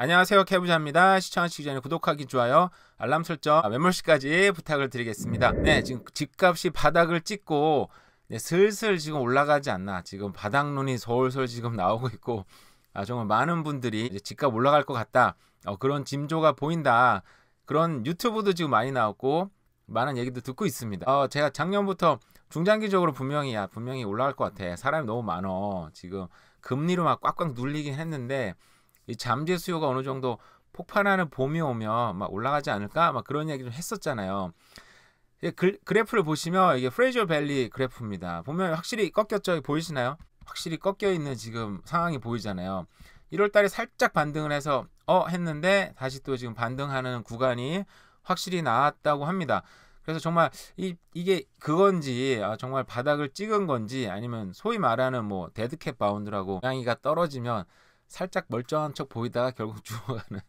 안녕하세요, 캐부자입니다. 시청하시기 전에 구독하기, 좋아요, 알람 설정, 멤버십까지 부탁을 드리겠습니다. 네, 지금 집값이 바닥을 찍고 슬슬 지금 올라가지 않나. 지금 바닥론이 솔솔 지금 나오고 있고, 정말 많은 분들이 이제 집값 올라갈 것 같다, 그런 징조가 보인다, 그런 유튜브도 지금 많이 나왔고 많은 얘기도 듣고 있습니다. 제가 작년부터 중장기적으로 분명히 올라갈 것 같아, 사람이 너무 많어, 지금 금리로 막 꽉꽉 눌리긴 했는데 이 잠재 수요가 어느 정도 폭발하는 봄이 오면 막 올라가지 않을까, 막 그런 얘기 좀 했었잖아요. 그래프를 보시면 이게 프레이저 밸리 그래프입니다. 보면 확실히 꺾였죠. 보이시나요? 확실히 꺾여 있는 지금 상황이 보이잖아요. 1월 달에 살짝 반등을 해서 했는데 다시 또 지금 반등하는 구간이 확실히 나왔다고 합니다. 그래서 정말 이게 그건지, 정말 바닥을 찍은 건지, 아니면 소위 말하는 뭐 데드캣 바운드라고 고양이가 떨어지면 살짝 멀쩡한 척 보이다가 결국 죽어가는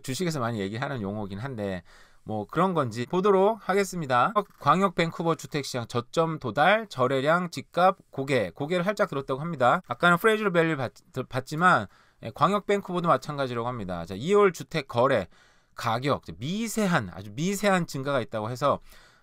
주식에서 많이 얘기하는 용어긴 한데, 뭐 그런 건지 보도록 하겠습니다. 광역 밴쿠버 주택시장 저점 도달, 거래량, 집값, 고개를 살짝 들었다고 합니다. 아까는 프레이저 밸리 봤지만 광역 밴쿠버도 마찬가지라고 합니다. 자, 2월 주택 거래 가격 아주 미세한 증가가 있다고 해서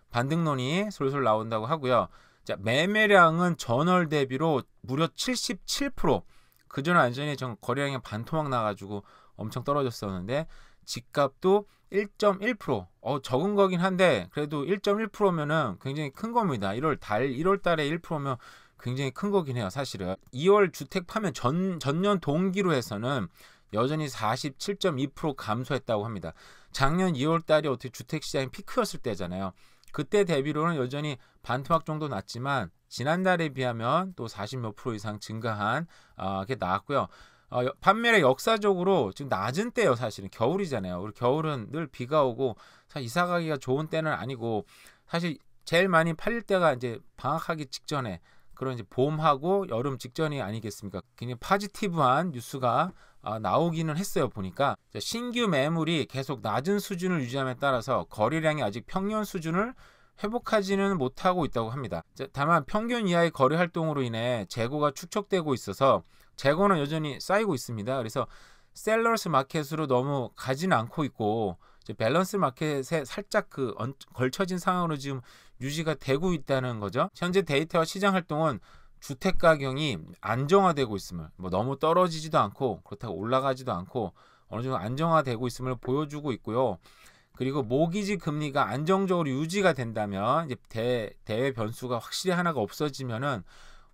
반등론이 솔솔 나온다고 하고요. 자, 매매량은 전월 대비로 무려 77%. 그전에 완전히 거래량이 반토막 나가지고 엄청 떨어졌었는데, 집값도 1.1%. 적은 거긴 한데 그래도 1.1%면은 굉장히 큰 겁니다. 1월 달에 1%면 굉장히 큰 거긴 해요, 사실은. 2월 주택 파면 전년 동기로 해서는 여전히 47.2% 감소했다고 합니다. 작년 2월 달이 어떻게 주택 시장이 피크였을 때잖아요. 그때 대비로는 여전히 반토막 정도 났지만 지난달에 비하면 또 40몇 프로 이상 증가한 게 나왔고요. 판매량 역사적으로 지금 낮은 때예요. 사실은 겨울이잖아요. 우리 겨울은 늘 비가 오고 사실 이사 가기가 좋은 때는 아니고, 사실 제일 많이 팔릴 때가 이제 방학하기 직전에, 그런 이제 봄하고 여름 직전이 아니겠습니까? 굉장히 포지티브한 뉴스가 나오기는 했어요. 보니까 신규 매물이 계속 낮은 수준을 유지함에 따라서 거래량이 아직 평년 수준을 회복하지는 못하고 있다고 합니다. 다만 평균 이하의 거래 활동으로 인해 재고가 축적되고 있어서 재고는 여전히 쌓이고 있습니다. 그래서 셀러스 마켓으로 너무 가지는 않고 있고, 밸런스 마켓에 살짝 걸쳐진 상황으로 지금 유지가 되고 있다는 거죠. 현재 데이터와 시장 활동은 주택 가격이 안정화되고 있음을, 너무 떨어지지도 않고 그렇다고 올라가지도 않고 어느 정도 안정화되고 있음을 보여주고 있고요. 그리고 모기지 금리가 안정적으로 유지가 된다면, 이제 대외 변수가 확실히 하나가 없어지면은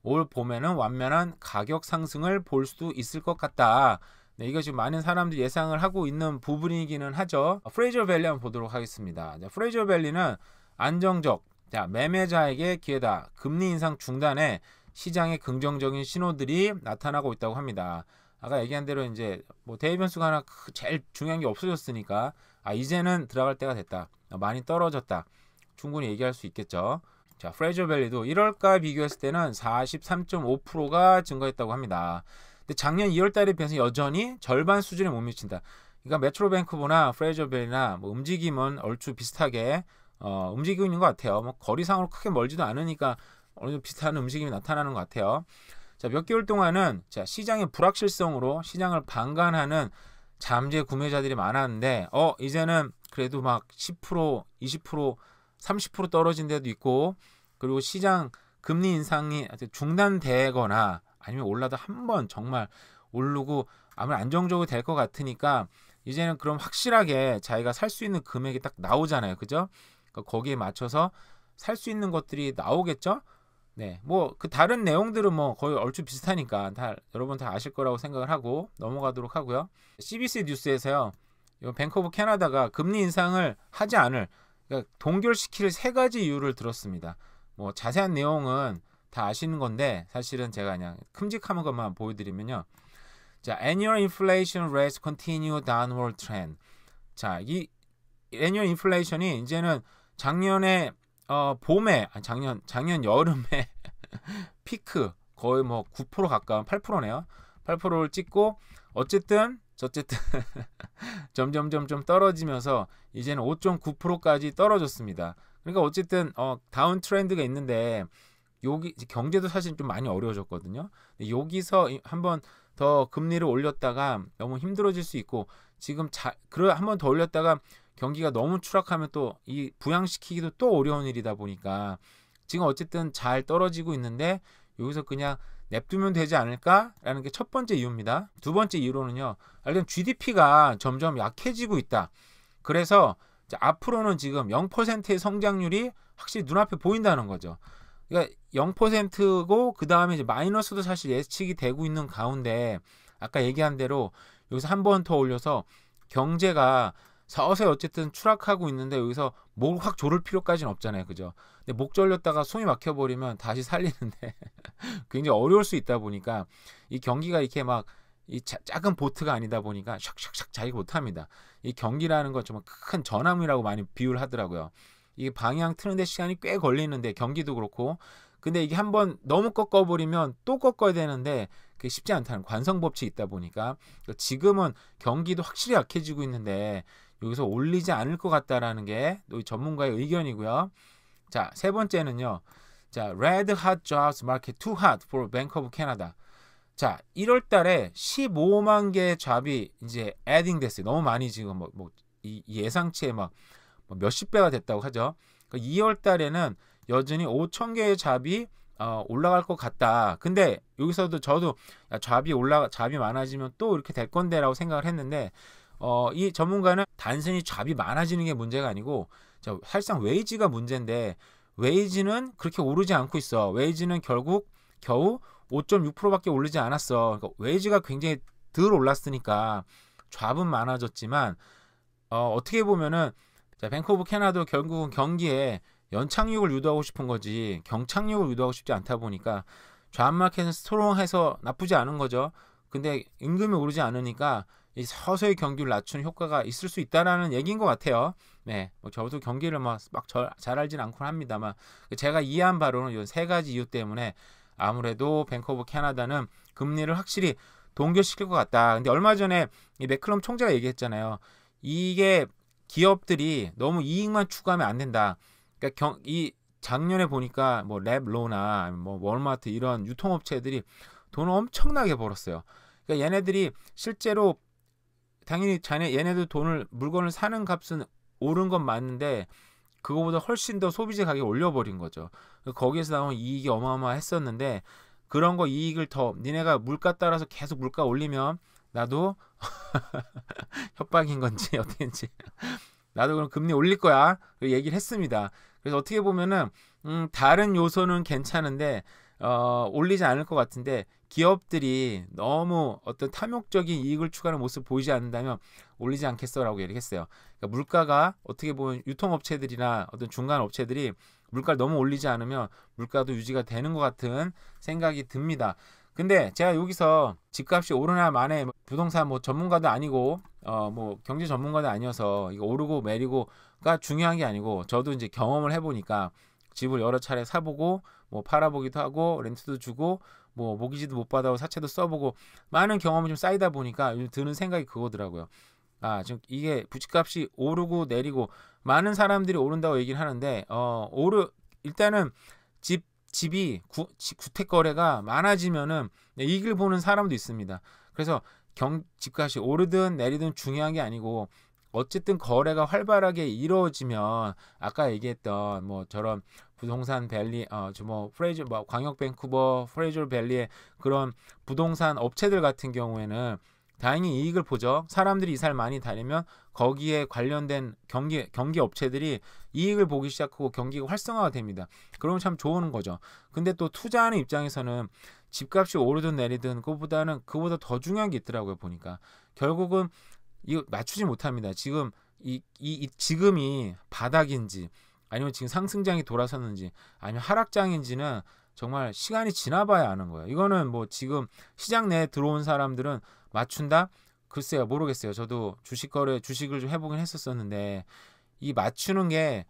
올 봄에는 완만한 가격 상승을 볼 수도 있을 것 같다. 네, 이거 지금 많은 사람들이 예상을 하고 있는 부분이기는 하죠. 프레이저 밸리 한번 보도록 하겠습니다. 프레이저 밸리는 안정적, 매매자에게 기회다, 금리 인상 중단에 시장에 긍정적인 신호들이 나타나고 있다고 합니다. 아까 얘기한 대로 이제 대외 변수가 하나 제일 중요한 게 없어졌으니까 이제는 들어갈 때가 됐다, 많이 떨어졌다, 충분히 얘기할 수 있겠죠. 자, 프레이저 밸리도 1월과 비교했을 때는 43.5%가 증가했다고 합니다. 근데 작년 2월 달에 비해서 여전히 절반 수준에 못 미친다. 그러니까 메트로 밴쿠버나 프레이저 밸리나 움직임은 얼추 비슷하게 움직이고 있는 것 같아요. 거리상으로 크게 멀지도 않으니까 어느 정도 비슷한 움직임이 나타나는 것 같아요. 자, 몇 개월 동안은 시장의 불확실성으로 시장을 방관하는 잠재 구매자들이 많았는데, 이제는 그래도 막 10%, 20%, 30% 떨어진 데도 있고, 그리고 시장 금리 인상이 중단되거나 아니면 올라도 한번 정말 오르고 아무리 안정적으로 될 것 같으니까 이제는 그럼 확실하게 자기가 살 수 있는 금액이 딱 나오잖아요. 그죠? 그러니까 거기에 맞춰서 살 수 있는 것들이 나오겠죠? 네, 그 다른 내용들은 거의 얼추 비슷하니까 여러분 다 아실 거라고 생각을 하고 넘어가도록 하고요. CBC 뉴스에서요, 뱅크 오브 캐나다가 금리 인상을 하지 않을, 그러니까 동결시킬 3가지 이유를 들었습니다. 자세한 내용은 다 아시는 건데 사실은 제가 그냥 큼직한 것만 보여드리면요. 자, annual inflation rates continue downward trend. 자, 이 annual inflation이 이제는 작년에 봄에, 작년 여름에 피크 거의 9% 가까운 8%네요. 8%를 찍고 어쨌든 점점 좀 떨어지면서 이제는 5.9%까지 떨어졌습니다. 그러니까 어쨌든 다운 트렌드가 있는데, 여기 경제도 사실 좀 많이 어려워졌거든요. 여기서 한번 더 금리를 올렸다가 너무 힘들어질 수 있고, 지금 한 번 더 올렸다가 경기가 너무 추락하면 또 이 부양시키기도 또 어려운 일이다 보니까 지금 어쨌든 잘 떨어지고 있는데 여기서 그냥 냅두면 되지 않을까라는 게 첫 번째 이유입니다. 두 번째 이유로는요, 일단 GDP가 점점 약해지고 있다. 그래서 앞으로는 지금 0%의 성장률이 확실히 눈앞에 보인다는 거죠. 그러니까 0%고 그 다음에 이제 마이너스도 사실 예측이 되고 있는 가운데, 아까 얘기한 대로 여기서 한 번 더 올려서 경제가 서서히 어쨌든 추락하고 있는데 여기서 목을 확 조를 필요까지는 없잖아요, 그죠? 근데 목 졸렸다가 숨이 막혀버리면 다시 살리는데 굉장히 어려울 수 있다 보니까 이 경기가 이렇게 막 이 작은 보트가 아니다 보니까 샥샥샥 자기 못합니다. 이 경기라는 건 정말 큰 전함이라고 많이 비유를 하더라고요. 이게 방향 트는데 시간이 꽤 걸리는데, 경기도 그렇고, 근데 이게 한번 너무 꺾어버리면 또 꺾어야 되는데 그게 쉽지 않다는 관성 법칙이 있다 보니까 지금은 경기도 확실히 약해지고 있는데 여기서 올리지 않을 것 같다라는 게 전문가의 의견이고요. 자, 세 번째는요. 자, Red Hot Jobs Market Too Hot for Bank of Canada. 자, 1월 달에 15만 개의 잡이 이제 adding 됐어요. 너무 많이 지금 이 예상치에 막 몇십 배가 됐다고 하죠. 2월 달에는 여전히 5천 개의 잡이 올라갈 것 같다. 근데 여기서도 저도 잡이 많아지면 또 이렇게 될 건데라고 생각을 했는데, 이 전문가는 단순히 잡이 많아지는 게 문제가 아니고 사실상 웨이지가 문제인데, 웨이지는 그렇게 오르지 않고 있어. 웨이지는 결국 겨우 5.6%밖에 오르지 않았어. 그러니까 웨이지가 굉장히 덜 올랐으니까 잡은 많아졌지만, 어떻게 보면은 뱅크 오브 캐나다 결국은 경기에 연착륙을 유도하고 싶은 거지 경착륙을 유도하고 싶지 않다 보니까 잡 마켓은 스트롱해서 나쁘지 않은 거죠. 근데 임금이 오르지 않으니까 이 서서히 경기를 낮추는 효과가 있을 수 있다라는 얘기인 것 같아요. 네, 저도 경기를 막 잘 알진 않곤 합니다만, 제가 이해한 바로는 이 세 가지 이유 때문에 아무래도 뱅크 오브 캐나다는 금리를 확실히 동결시킬 것 같다. 근데 얼마 전에 이 맥클럼 총재가 얘기했잖아요. 이게 기업들이 너무 이익만 추구하면 안 된다. 그러니까 이 작년에 보니까 뭐 랩로나 뭐 월마트 이런 유통업체들이 돈을 엄청나게 벌었어요. 그러니까 얘네들이 실제로 당연히 얘네들 물건을 사는 값은 오른 건 맞는데 그거보다 훨씬 더 소비재 가격이 올려버린 거죠. 거기에서 나온 이익이 어마어마했었는데, 그런 거 이익을 더 니네가 물가 따라서 계속 물가 올리면 나도 협박인 건지 어떻게인지 나도 그럼 금리 올릴 거야 얘기를 했습니다. 그래서 어떻게 보면은 다른 요소는 괜찮은데 올리지 않을 것 같은데, 기업들이 너무 어떤 탐욕적인 이익을 추구하는 모습 보이지 않는다면 올리지 않겠어라고 얘기했어요. 그러니까 물가가 어떻게 보면 유통업체들이나 어떤 중간 업체들이 물가를 너무 올리지 않으면 물가도 유지가 되는 것 같은 생각이 듭니다. 근데 제가 여기서 집값이 오르나 마네, 부동산 뭐 전문가도 아니고 뭐 경제 전문가도 아니어서 이거 오르고 내리고가 중요한 게 아니고, 저도 이제 경험을 해보니까 집을 여러 차례 사보고 뭐 팔아보기도 하고 렌트도 주고 뭐 모기지도 못 받아고 사채도 써보고 많은 경험이 좀 쌓이다 보니까 드는 생각이 그거더라고요. 지금 이게 부집값이 오르고 내리고 많은 사람들이 오른다고 얘기를 하는데 일단은 집이 주택 거래가 많아지면은 이익을 보는 사람도 있습니다. 그래서 집값이 오르든 내리든 중요한 게 아니고, 어쨌든 거래가 활발하게 이루어지면 아까 얘기했던 뭐 저런 부동산 밸리 프레이저 광역 밴쿠버 프레이저 밸리의 그런 부동산 업체들 같은 경우에는 다행히 이익을 보죠. 사람들이 이사를 많이 다니면 거기에 관련된 경기 업체들이 이익을 보기 시작하고 경기가 활성화가 됩니다. 그러면 참 좋은 거죠. 근데 또 투자하는 입장에서는 집값이 오르든 내리든 그보다 더 중요한 게 있더라고요. 보니까 결국은 이거 맞추지 못합니다. 지금 지금이 바닥인지 아니면 지금 상승장이 돌아섰는지 아니면 하락장인지는 정말 시간이 지나봐야 아는 거예요. 이거는 뭐 지금 시장 내에 들어온 사람들은 맞춘다? 글쎄요, 모르겠어요. 저도 주식을 좀 해보긴 했었었는데, 이 맞추는 게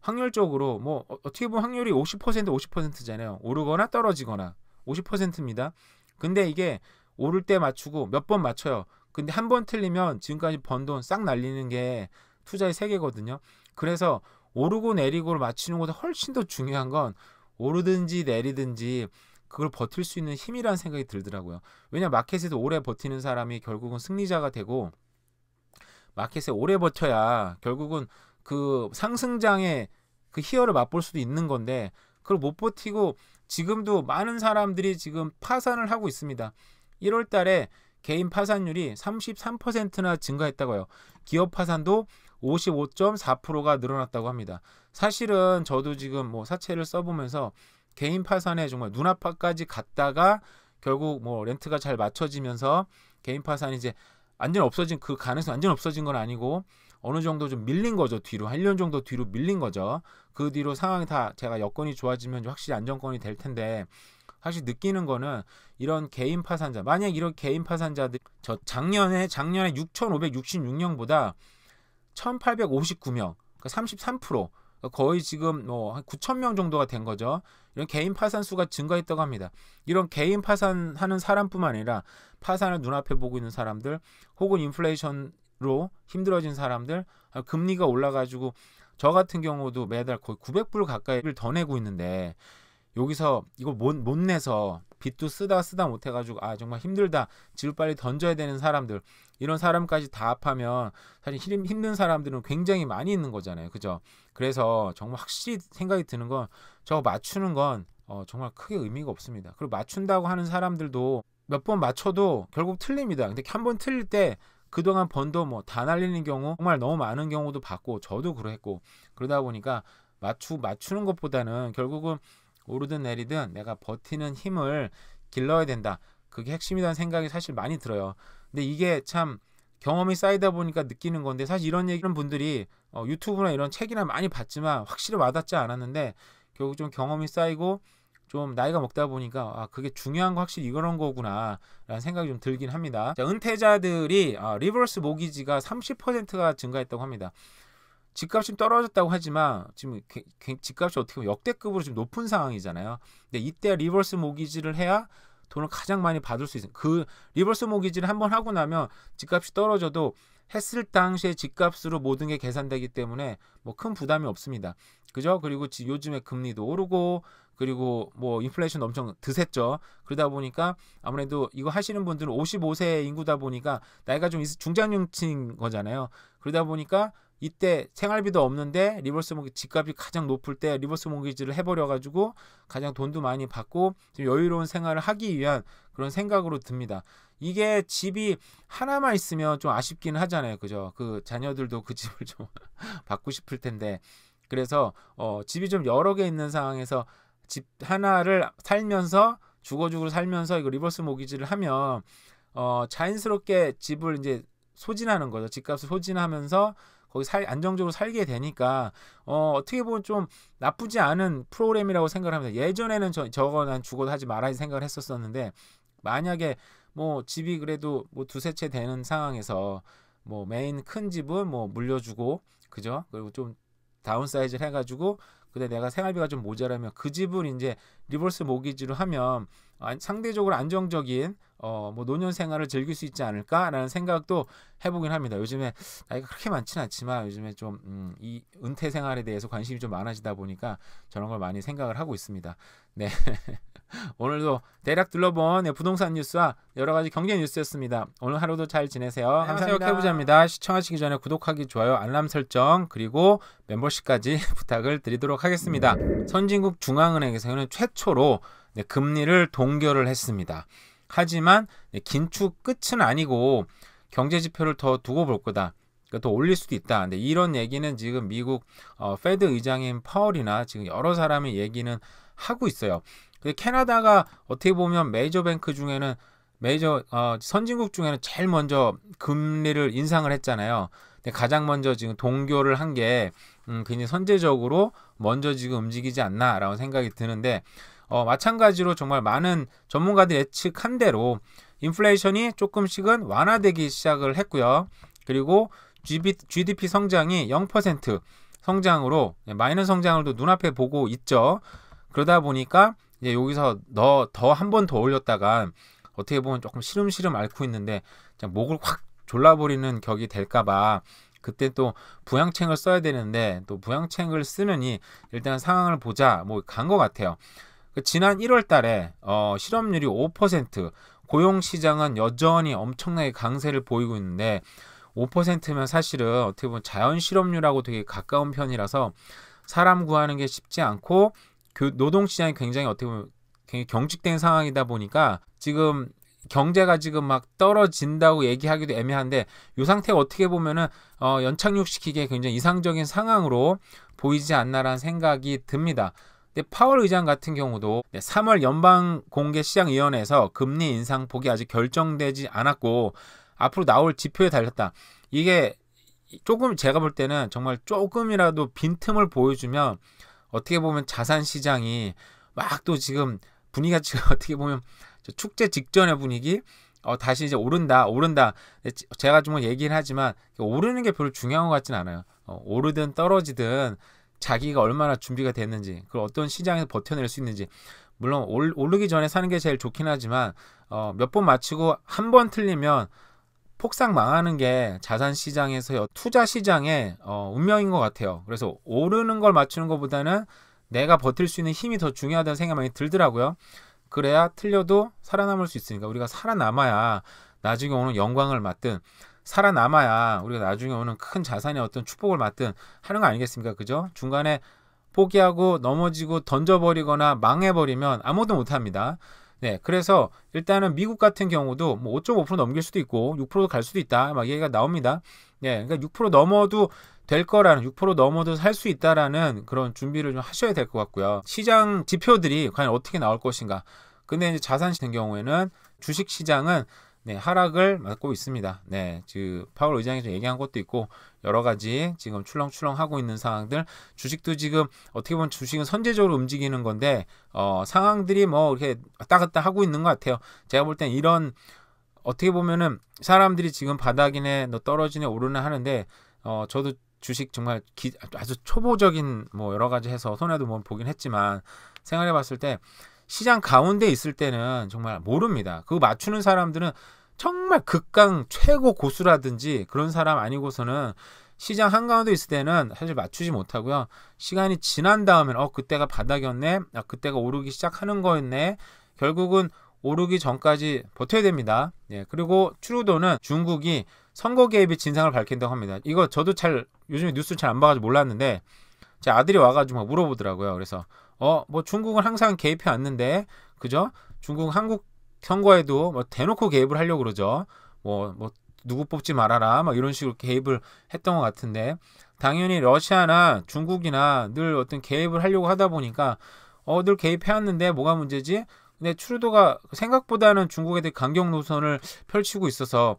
확률적으로 뭐 어떻게 보면 확률이 50%잖아요. 오르거나 떨어지거나 50%입니다. 근데 이게 오를 때 맞추고 몇 번 맞춰요. 근데 한 번 틀리면 지금까지 번 돈 싹 날리는 게 투자의 세계거든요. 그래서 오르고 내리고를 맞추는 것보다 훨씬 더 중요한 건 오르든지 내리든지 그걸 버틸 수 있는 힘이라는 생각이 들더라고요. 왜냐 마켓에서 오래 버티는 사람이 결국은 승리자가 되고 마켓에 오래 버텨야 결국은 그 상승장의 그 희열을 맛볼 수도 있는 건데 그걸 못 버티고 지금도 많은 사람들이 지금 파산을 하고 있습니다. 1월 달에 개인 파산율이 33%나 증가했다고 해요. 기업 파산도 55.4%가 늘어났다고 합니다. 사실은 저도 지금 뭐 사채를 써보면서 개인 파산에 정말 눈앞까지 갔다가 결국 뭐 렌트가 잘 맞춰지면서 개인 파산이 이제 완전 없어진 그 가능성이 완전 없어진 건 아니고 어느 정도 좀 밀린 거죠. 뒤로 한 1년 정도 뒤로 밀린 거죠. 그 뒤로 상황이 다 제가 여건이 좋아지면 확실히 안정권이 될 텐데 사실 느끼는 거는 이런 개인 파산자 만약 이런 개인 파산자들 저 작년에 6,566명보다 1,859명 그러니까 33% 거의 지금 뭐 한 9,000명 정도가 된 거죠. 이런 개인 파산 수가 증가했다고 합니다. 이런 개인 파산하는 사람뿐만 아니라 파산을 눈앞에 보고 있는 사람들 혹은 인플레이션으로 힘들어진 사람들 금리가 올라가지고 저 같은 경우도 매달 거의 900불 가까이를 더 내고 있는데 여기서 이걸 못 내서 빚도 쓰다 못해가지고 아 정말 힘들다 집을 빨리 던져야 되는 사람들 이런 사람까지 다 합하면 사실 힘든 사람들은 굉장히 많이 있는 거잖아요. 그죠? 그래서 정말 확실히 생각이 드는 건 저거 맞추는 건 정말 크게 의미가 없습니다. 그리고 맞춘다고 하는 사람들도 몇 번 맞춰도 결국 틀립니다. 근데 한 번 틀릴 때 그동안 번 돈 뭐 다 날리는 경우 정말 너무 많은 경우도 봤고 저도 그랬고 그러다 보니까 맞추는 것보다는 결국은 오르든 내리든 내가 버티는 힘을 길러야 된다. 그게 핵심이라는 생각이 사실 많이 들어요. 근데 이게 참 경험이 쌓이다 보니까 느끼는 건데 사실 이런 얘기는 분들이 유튜브나 이런 책이나 많이 봤지만 확실히 와닿지 않았는데 결국 좀 경험이 쌓이고 좀 나이가 먹다 보니까 아 그게 중요한 거 확실히 이런 거구나 라는 생각이 좀 들긴 합니다. 자, 은퇴자들이 리버스 모기지가 30%가 증가했다고 합니다. 집값이 떨어졌다고 하지만 지금 집값이 어떻게 보면 역대급으로 지금 높은 상황이잖아요. 근데 이때 리버스 모기지를 해야 돈을 가장 많이 받을 수 있어요. 그 리버스 모기지를 한번 하고 나면 집값이 떨어져도 했을 당시에 집값으로 모든 게 계산되기 때문에 뭐 큰 부담이 없습니다. 그죠? 그리고 요즘에 금리도 오르고 그리고 뭐 인플레이션 엄청 드셌죠. 그러다 보니까 아무래도 이거 하시는 분들은 55세 인구다 보니까 나이가 좀 중장년층인 거잖아요. 그러다 보니까 이때 생활비도 없는데 리버스 모기지 집값이 가장 높을 때 리버스 모기지를 해버려 가지고 가장 돈도 많이 받고 좀 여유로운 생활을 하기 위한 그런 생각으로 듭니다. 이게 집이 하나만 있으면 좀 아쉽기는 하잖아요. 그죠? 그 자녀들도 그 집을 좀 받고 싶을 텐데 그래서 집이 좀 여러 개 있는 상황에서 집 하나를 살면서 주거주구로 살면서 이거 리버스 모기지를 하면 자연스럽게 집을 이제 소진하는 거죠. 집값을 소진하면서 거기 안정적으로 살게 되니까 어떻게 보면 좀 나쁘지 않은 프로그램이라고 생각을 합니다. 예전에는 저거 난 죽어도 하지 말아야지 생각을 했었었는데 만약에 뭐 집이 그래도 뭐 두세 채 되는 상황에서 뭐 메인 큰 집은 뭐 물려주고 그죠? 그리고 좀 다운사이즈를 해가지고 근데 내가 생활비가 좀 모자라면 그 집을 이제 리버스 모기지로 하면 상대적으로 안정적인 뭐 노년 생활을 즐길 수 있지 않을까라는 생각도 해보긴 합니다. 요즘에 나이가 그렇게 많지는 않지만 요즘에 좀 이 은퇴 생활에 대해서 관심이 좀 많아지다 보니까 저런 걸 많이 생각을 하고 있습니다. 네. 오늘도 대략 둘러본 부동산 뉴스와 여러 가지 경제 뉴스였습니다. 오늘 하루도 잘 지내세요. 감사합니다. 해보자입니다. 시청하시기 전에 구독하기, 좋아요, 알람 설정 그리고 멤버십까지 부탁을 드리도록 하겠습니다. 선진국 중앙은행에서는 최초로 금리를 동결을 했습니다. 하지만 긴축 끝은 아니고 경제 지표를 더 두고 볼 거다. 더 올릴 수도 있다. 근데 이런 얘기는 지금 미국 페드 의장인 파월이나 지금 여러 사람이 얘기는 하고 있어요. 캐나다가 어떻게 보면 메이저 뱅크 중에는 선진국 중에는 제일 먼저 금리를 인상을 했잖아요. 근데 가장 먼저 지금 동결을 한 게 굉장히 선제적으로 먼저 지금 움직이지 않나라고 생각이 드는데 마찬가지로 정말 많은 전문가들이 예측한 대로 인플레이션이 조금씩은 완화되기 시작을 했고요. 그리고 GDP 성장이 0% 성장으로 마이너스 성장을 또 눈앞에 보고 있죠. 그러다 보니까 이제 여기서 더 한 번 더 올렸다가 어떻게 보면 조금 시름시름 앓고 있는데 목을 확 졸라버리는 격이 될까봐 그때 또 부양책을 써야 되는데 또 부양책을 쓰느니 일단 상황을 보자 뭐 간 것 같아요. 지난 1월 달에 실업률이 5%, 고용 시장은 여전히 엄청나게 강세를 보이고 있는데 5%면 사실은 어떻게 보면 자연 실업률하고 되게 가까운 편이라서 사람 구하는 게 쉽지 않고 노동 시장이 굉장히 어떻게 보면 굉장히 경직된 상황이다 보니까 지금 경제가 지금 막 떨어진다고 얘기하기도 애매한데 이 상태가 어떻게 보면은 연착륙시키기에 굉장히 이상적인 상황으로 보이지 않나라는 생각이 듭니다. 근데 파월 의장 같은 경우도 3월 연방공개시장위원회에서 금리 인상폭이 아직 결정되지 않았고 앞으로 나올 지표에 달렸다. 이게 조금 제가 볼 때는 정말 조금이라도 빈틈을 보여주면 어떻게 보면 자산 시장이 막 또 지금 분위기가 지금 어떻게 보면 축제 직전의 분위기 다시 이제 오른다. 제가 좀 얘기를 하지만 오르는 게 별로 중요한 것 같지는 않아요. 오르든 떨어지든 자기가 얼마나 준비가 됐는지 그리고 어떤 시장에서 버텨낼 수 있는지 물론 오르기 전에 사는 게 제일 좋긴 하지만 몇 번 맞추고 한 번 틀리면 폭삭 망하는 게 자산 시장에서 투자 시장의 운명인 것 같아요. 그래서 오르는 걸 맞추는 것보다는 내가 버틸 수 있는 힘이 더 중요하다는 생각이 많이 들더라고요. 그래야 틀려도 살아남을 수 있으니까 우리가 살아남아야 나중에 오는 영광을 맞든 살아남아야 우리가 나중에 오는 큰 자산의 어떤 축복을 맞든 하는 거 아니겠습니까? 그죠? 중간에 포기하고 넘어지고 던져버리거나 망해버리면 아무도 못합니다. 네, 그래서 일단은 미국 같은 경우도 뭐 5.5% 넘길 수도 있고 6%도 갈 수도 있다 막 얘기가 나옵니다. 네, 그러니까 6% 넘어도 될 거라는 6% 넘어도 살 수 있다라는 그런 준비를 좀 하셔야 될 것 같고요. 시장 지표들이 과연 어떻게 나올 것인가. 근데 이제 자산 같은 경우에는 주식 시장은 하락을 맞고 있습니다. 파월 의장이 좀 얘기한 것도 있고 여러 가지 지금 출렁출렁 하고 있는 상황들, 주식도 지금 어떻게 보면 주식은 선제적으로 움직이는 건데 상황들이 뭐 이렇게 왔다 갔다 하고 있는 것 같아요. 제가 볼 땐 이런 어떻게 보면은 사람들이 지금 바닥이네, 너 떨어지네, 오르네 하는데 저도 주식 정말 아주 초보적인 뭐 여러 가지 해서 손해도 뭐 보긴 했지만 생각해 봤을 때 시장 가운데 있을 때는 정말 모릅니다. 그거 맞추는 사람들은 정말 극강 최고 고수라든지 그런 사람 아니고서는 시장 한가운데 있을 때는 사실 맞추지 못하고요. 시간이 지난 다음엔 그때가 바닥이었네, 그때가 오르기 시작하는 거였네, 결국은 오르기 전까지 버텨야 됩니다. 그리고 트루도는 중국이 선거 개입의 진상을 밝힌다고 합니다. 이거 저도 요즘에 뉴스 잘 안 봐가지고 몰랐는데 제 아들이 와가지고 막 물어보더라고요. 그래서 뭐 중국은 항상 개입해 왔는데 그죠? 중국 한국 선거에도 뭐 대놓고 개입을 하려고 그러죠. 뭐 누구 뽑지 말아라 막 이런 식으로 개입을 했던 것 같은데 당연히 러시아나 중국이나 늘 어떤 개입을 하려고 하다 보니까 늘 개입해 왔는데 뭐가 문제지? 근데 트루도가 생각보다는 중국에 대해 강경 노선을 펼치고 있어서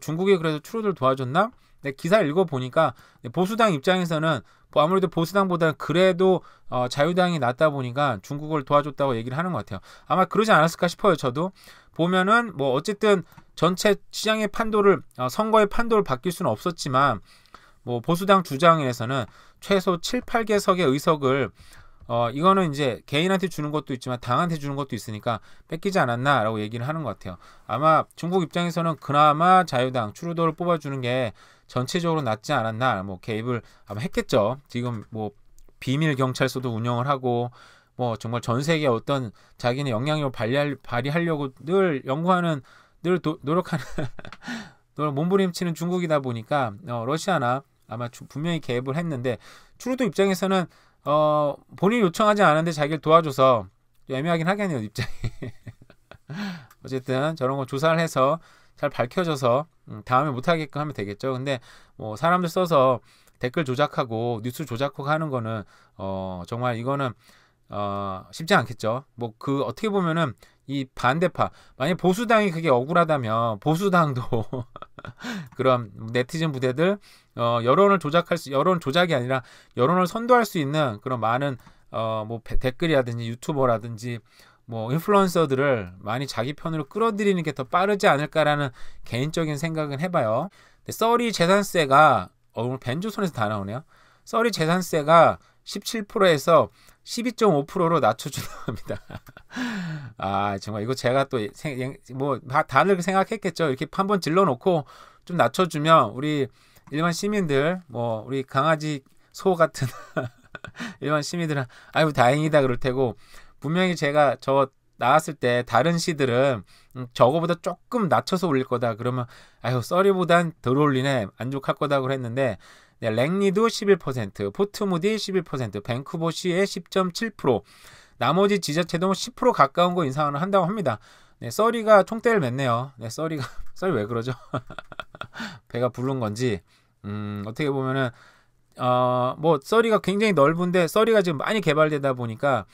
중국이 그래도 트루도를 도와줬나? 기사를 읽어보니까 보수당 입장에서는 아무래도 보수당보다는 그래도 자유당이 낫다 보니까 중국을 도와줬다고 얘기를 하는 것 같아요. 아마 그러지 않았을까 싶어요. 저도 보면은 뭐 어쨌든 전체 시장의 판도를 선거의 판도를 바뀔 수는 없었지만 뭐 보수당 주장에서는 최소 7, 8개석의 의석을 이거는 이제 개인한테 주는 것도 있지만 당한테 주는 것도 있으니까 뺏기지 않았나라고 얘기를 하는 것 같아요. 아마 중국 입장에서는 그나마 자유당 트루도를 뽑아주는 게 전체적으로 낫지 않았나, 뭐 개입을 아마 했겠죠. 지금 뭐 비밀 경찰서도 운영을 하고 뭐 정말 전 세계 어떤 자기네 영향력을 발휘하려고 늘 연구하는, 늘 노력하는 몸부림치는 중국이다 보니까 러시아나 아마 분명히 개입을 했는데 트루도 입장에서는 본인이 요청하지 않았는데 자기를 도와줘서 애매하긴 하겠네요, 입장이. 어쨌든 저런 거 조사를 해서 잘 밝혀져서 다음에 못하게끔 하면 되겠죠. 근데 뭐 사람들 써서 댓글 조작하고 뉴스 조작하고 하는 거는 정말 이거는 쉽지 않겠죠. 뭐 어떻게 보면은 이 반대파, 만약 보수당이 그게 억울하다면 보수당도 그런 네티즌 부대들 여론 조작이 아니라 여론을 선도할 수 있는 그런 많은 뭐 댓글이라든지 유튜버라든지 뭐 인플루언서들을 많이 자기 편으로 끌어들이는 게 더 빠르지 않을까라는 개인적인 생각은 해봐요. 썰이 재산세가 오늘 벤조선에서 다 나오네요. 썰이 재산세가 17%에서 12.5%로 낮춰준다고 합니다. 정말 이거 제가 또 뭐 다들 생각했겠죠. 이렇게 한번 질러놓고 좀 낮춰주면 우리 일반 시민들, 뭐 우리 강아지 소 같은 일반 시민들은 아유 다행이다 그럴 테고, 분명히 제가 저 나왔을 때 다른 시들은 저거보다 조금 낮춰서 올릴 거다 그러면 아유 써리보단 덜 올리네 만족할 거다 그랬는데 네, 랭리도 11%, 포트무디 11%, 밴쿠버시의 10.7%, 나머지 지자체도 10% 가까운 거 인상을 한다고 합니다. 네, 써리가 총대를 맸네요. 네, 써리 왜 그러죠? 배가 부른 건지 어떻게 보면은 뭐 써리가 굉장히 넓은데 써리가 지금 많이 개발되다 보니까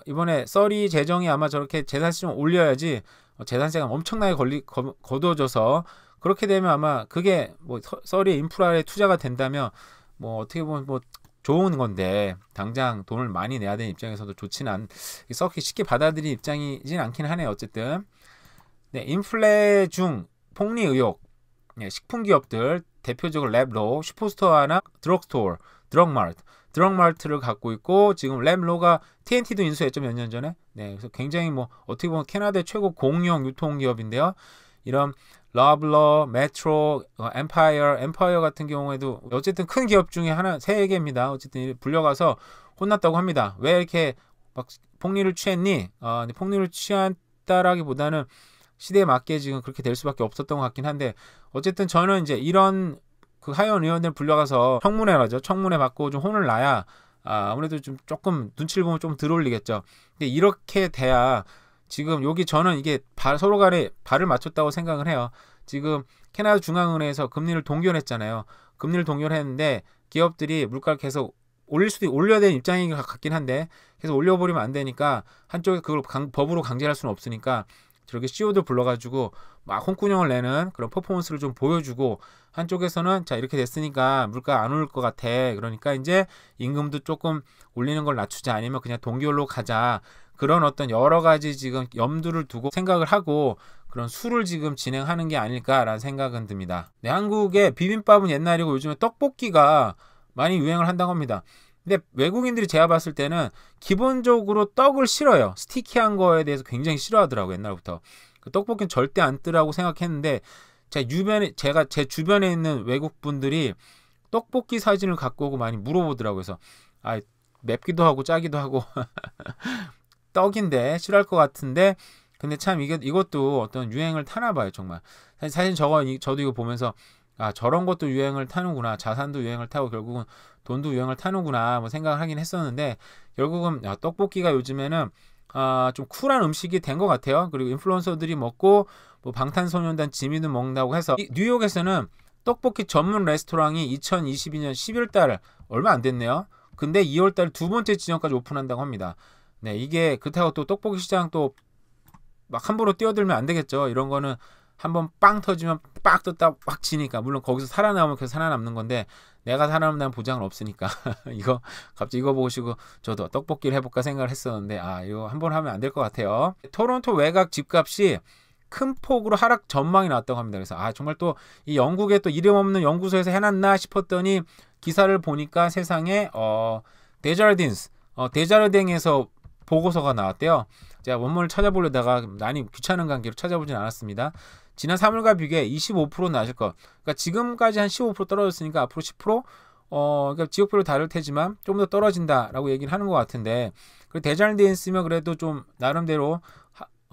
이번에 써리 재정이 아마 저렇게 재산세 좀 올려야지 재산세가 엄청나게 거둬져서 그렇게 되면 아마 그게 뭐 써리 인프라에 투자가 된다면 뭐 어떻게 보면 뭐 좋은 건데 당장 돈을 많이 내야 되는 입장에서도 좋지는 않 썩히 쉽게 받아들인 입장이진 않긴 하네요. 어쨌든 네, 인플레 중 폭리 의혹 네, 식품 기업들 대표적으로 랩로, 슈퍼스토어나 드럭스토어, 드럭마트를 갖고 있고 지금 랩로가 TNT도 인수했죠 몇 년 전에. 네, 그래서 굉장히 뭐 어떻게 보면 캐나다의 최고 공용 유통기업인데요. 이런 러블러, 메트로, 엠파이어 같은 경우에도 어쨌든 큰 기업 중에 하나 세 개입니다. 어쨌든 불려가서 혼났다고 합니다. 왜 이렇게 막 폭리를 취했니? 폭리를 취했다라기보다는 시대에 맞게 지금 그렇게 될 수밖에 없었던 것 같긴 한데 어쨌든 저는 이제 이런 그 하원 의원들 불려가서 청문회 받고 좀 혼을 나야 아무래도 좀 조금 눈치를 보면 좀 덜 올리겠죠. 근데 이렇게 돼야 지금 여기 저는 이게 서로 간에 발을 맞췄다고 생각을 해요. 지금 캐나다 중앙은행에서 금리를 동결했잖아요. 금리를 동결했는데 기업들이 물가를 계속 올려야 되는 입장인 것 같긴 한데 계속 올려버리면 안 되니까 한쪽에 그걸 법으로 강제할 수는 없으니까 저렇게 CEO들 불러가지고 막 홍군형을 내는 그런 퍼포먼스를 좀 보여주고 한쪽에서는 자 이렇게 됐으니까 물가 안 오를 것 같아. 그러니까 이제 임금도 조금 올리는 걸 낮추자 아니면 그냥 동결로 가자. 그런 어떤 여러 가지 지금 염두를 두고 생각을 하고 그런 수를 지금 진행하는 게 아닐까라는 생각은 듭니다. 네, 한국의 비빔밥은 옛날이고 요즘에 떡볶이가 많이 유행을 한다고 합니다. 근데 외국인들이 제가 봤을 때는 기본적으로 떡을 싫어요. 스티키한 거에 대해서 굉장히 싫어하더라고요. 옛날부터. 그 떡볶이는 절대 안 뜨라고 생각했는데 제가 제 주변에 있는 외국 분들이 떡볶이 사진을 갖고 오고 많이 물어보더라고요. 그래서 맵기도 하고 짜기도 하고 떡인데 싫어할 것 같은데 근데 참 이것도 어떤 유행을 타나 봐요. 정말. 사실 저도 이거 보면서 저런 것도 유행을 타는구나. 자산도 유행을 타고 결국은 돈도 유행을 타는구나 뭐 생각을 하긴 했었는데 결국은 떡볶이가 요즘에는 좀 쿨한 음식이 된 것 같아요. 그리고 인플루언서들이 먹고 뭐 방탄소년단 지민도 먹는다고 해서 뉴욕에서는 떡볶이 전문 레스토랑이 2022년 11달 얼마 안 됐네요. 근데 2월달 두 번째 지점까지 오픈한다고 합니다. 네, 이게 그렇다고 또 떡볶이 시장 또 막 함부로 뛰어들면 안 되겠죠. 이런 거는 한번 빵 터지면 빡 떴다 확 지니까 물론 거기서 살아남으면 계속 살아남는 건데 내가 살아남는다는 보장은 없으니까 갑자기 이거 보시고 저도 떡볶이를 해볼까 생각을 했었는데 이거 한번 하면 안 될 것 같아요. 토론토 외곽 집값이 큰 폭으로 하락 전망이 나왔다고 합니다. 그래서 정말 또 이 영국에 또 이름 없는 연구소에서 해놨나 싶었더니 기사를 보니까 세상에 데자르딩에서 보고서가 나왔대요. 제가 원문을 찾아보려다가 많이 귀찮은 관계로 찾아보진 않았습니다. 지난 3월과 비교해 25% 낮을 것. 그러니까 지금까지 한 15% 떨어졌으니까 앞으로 10%? 그러니까 지역별로 다를 테지만 좀 더 떨어진다라고 얘기를 하는 것 같은데 그리고 데자르딩스면 그래도 좀 나름대로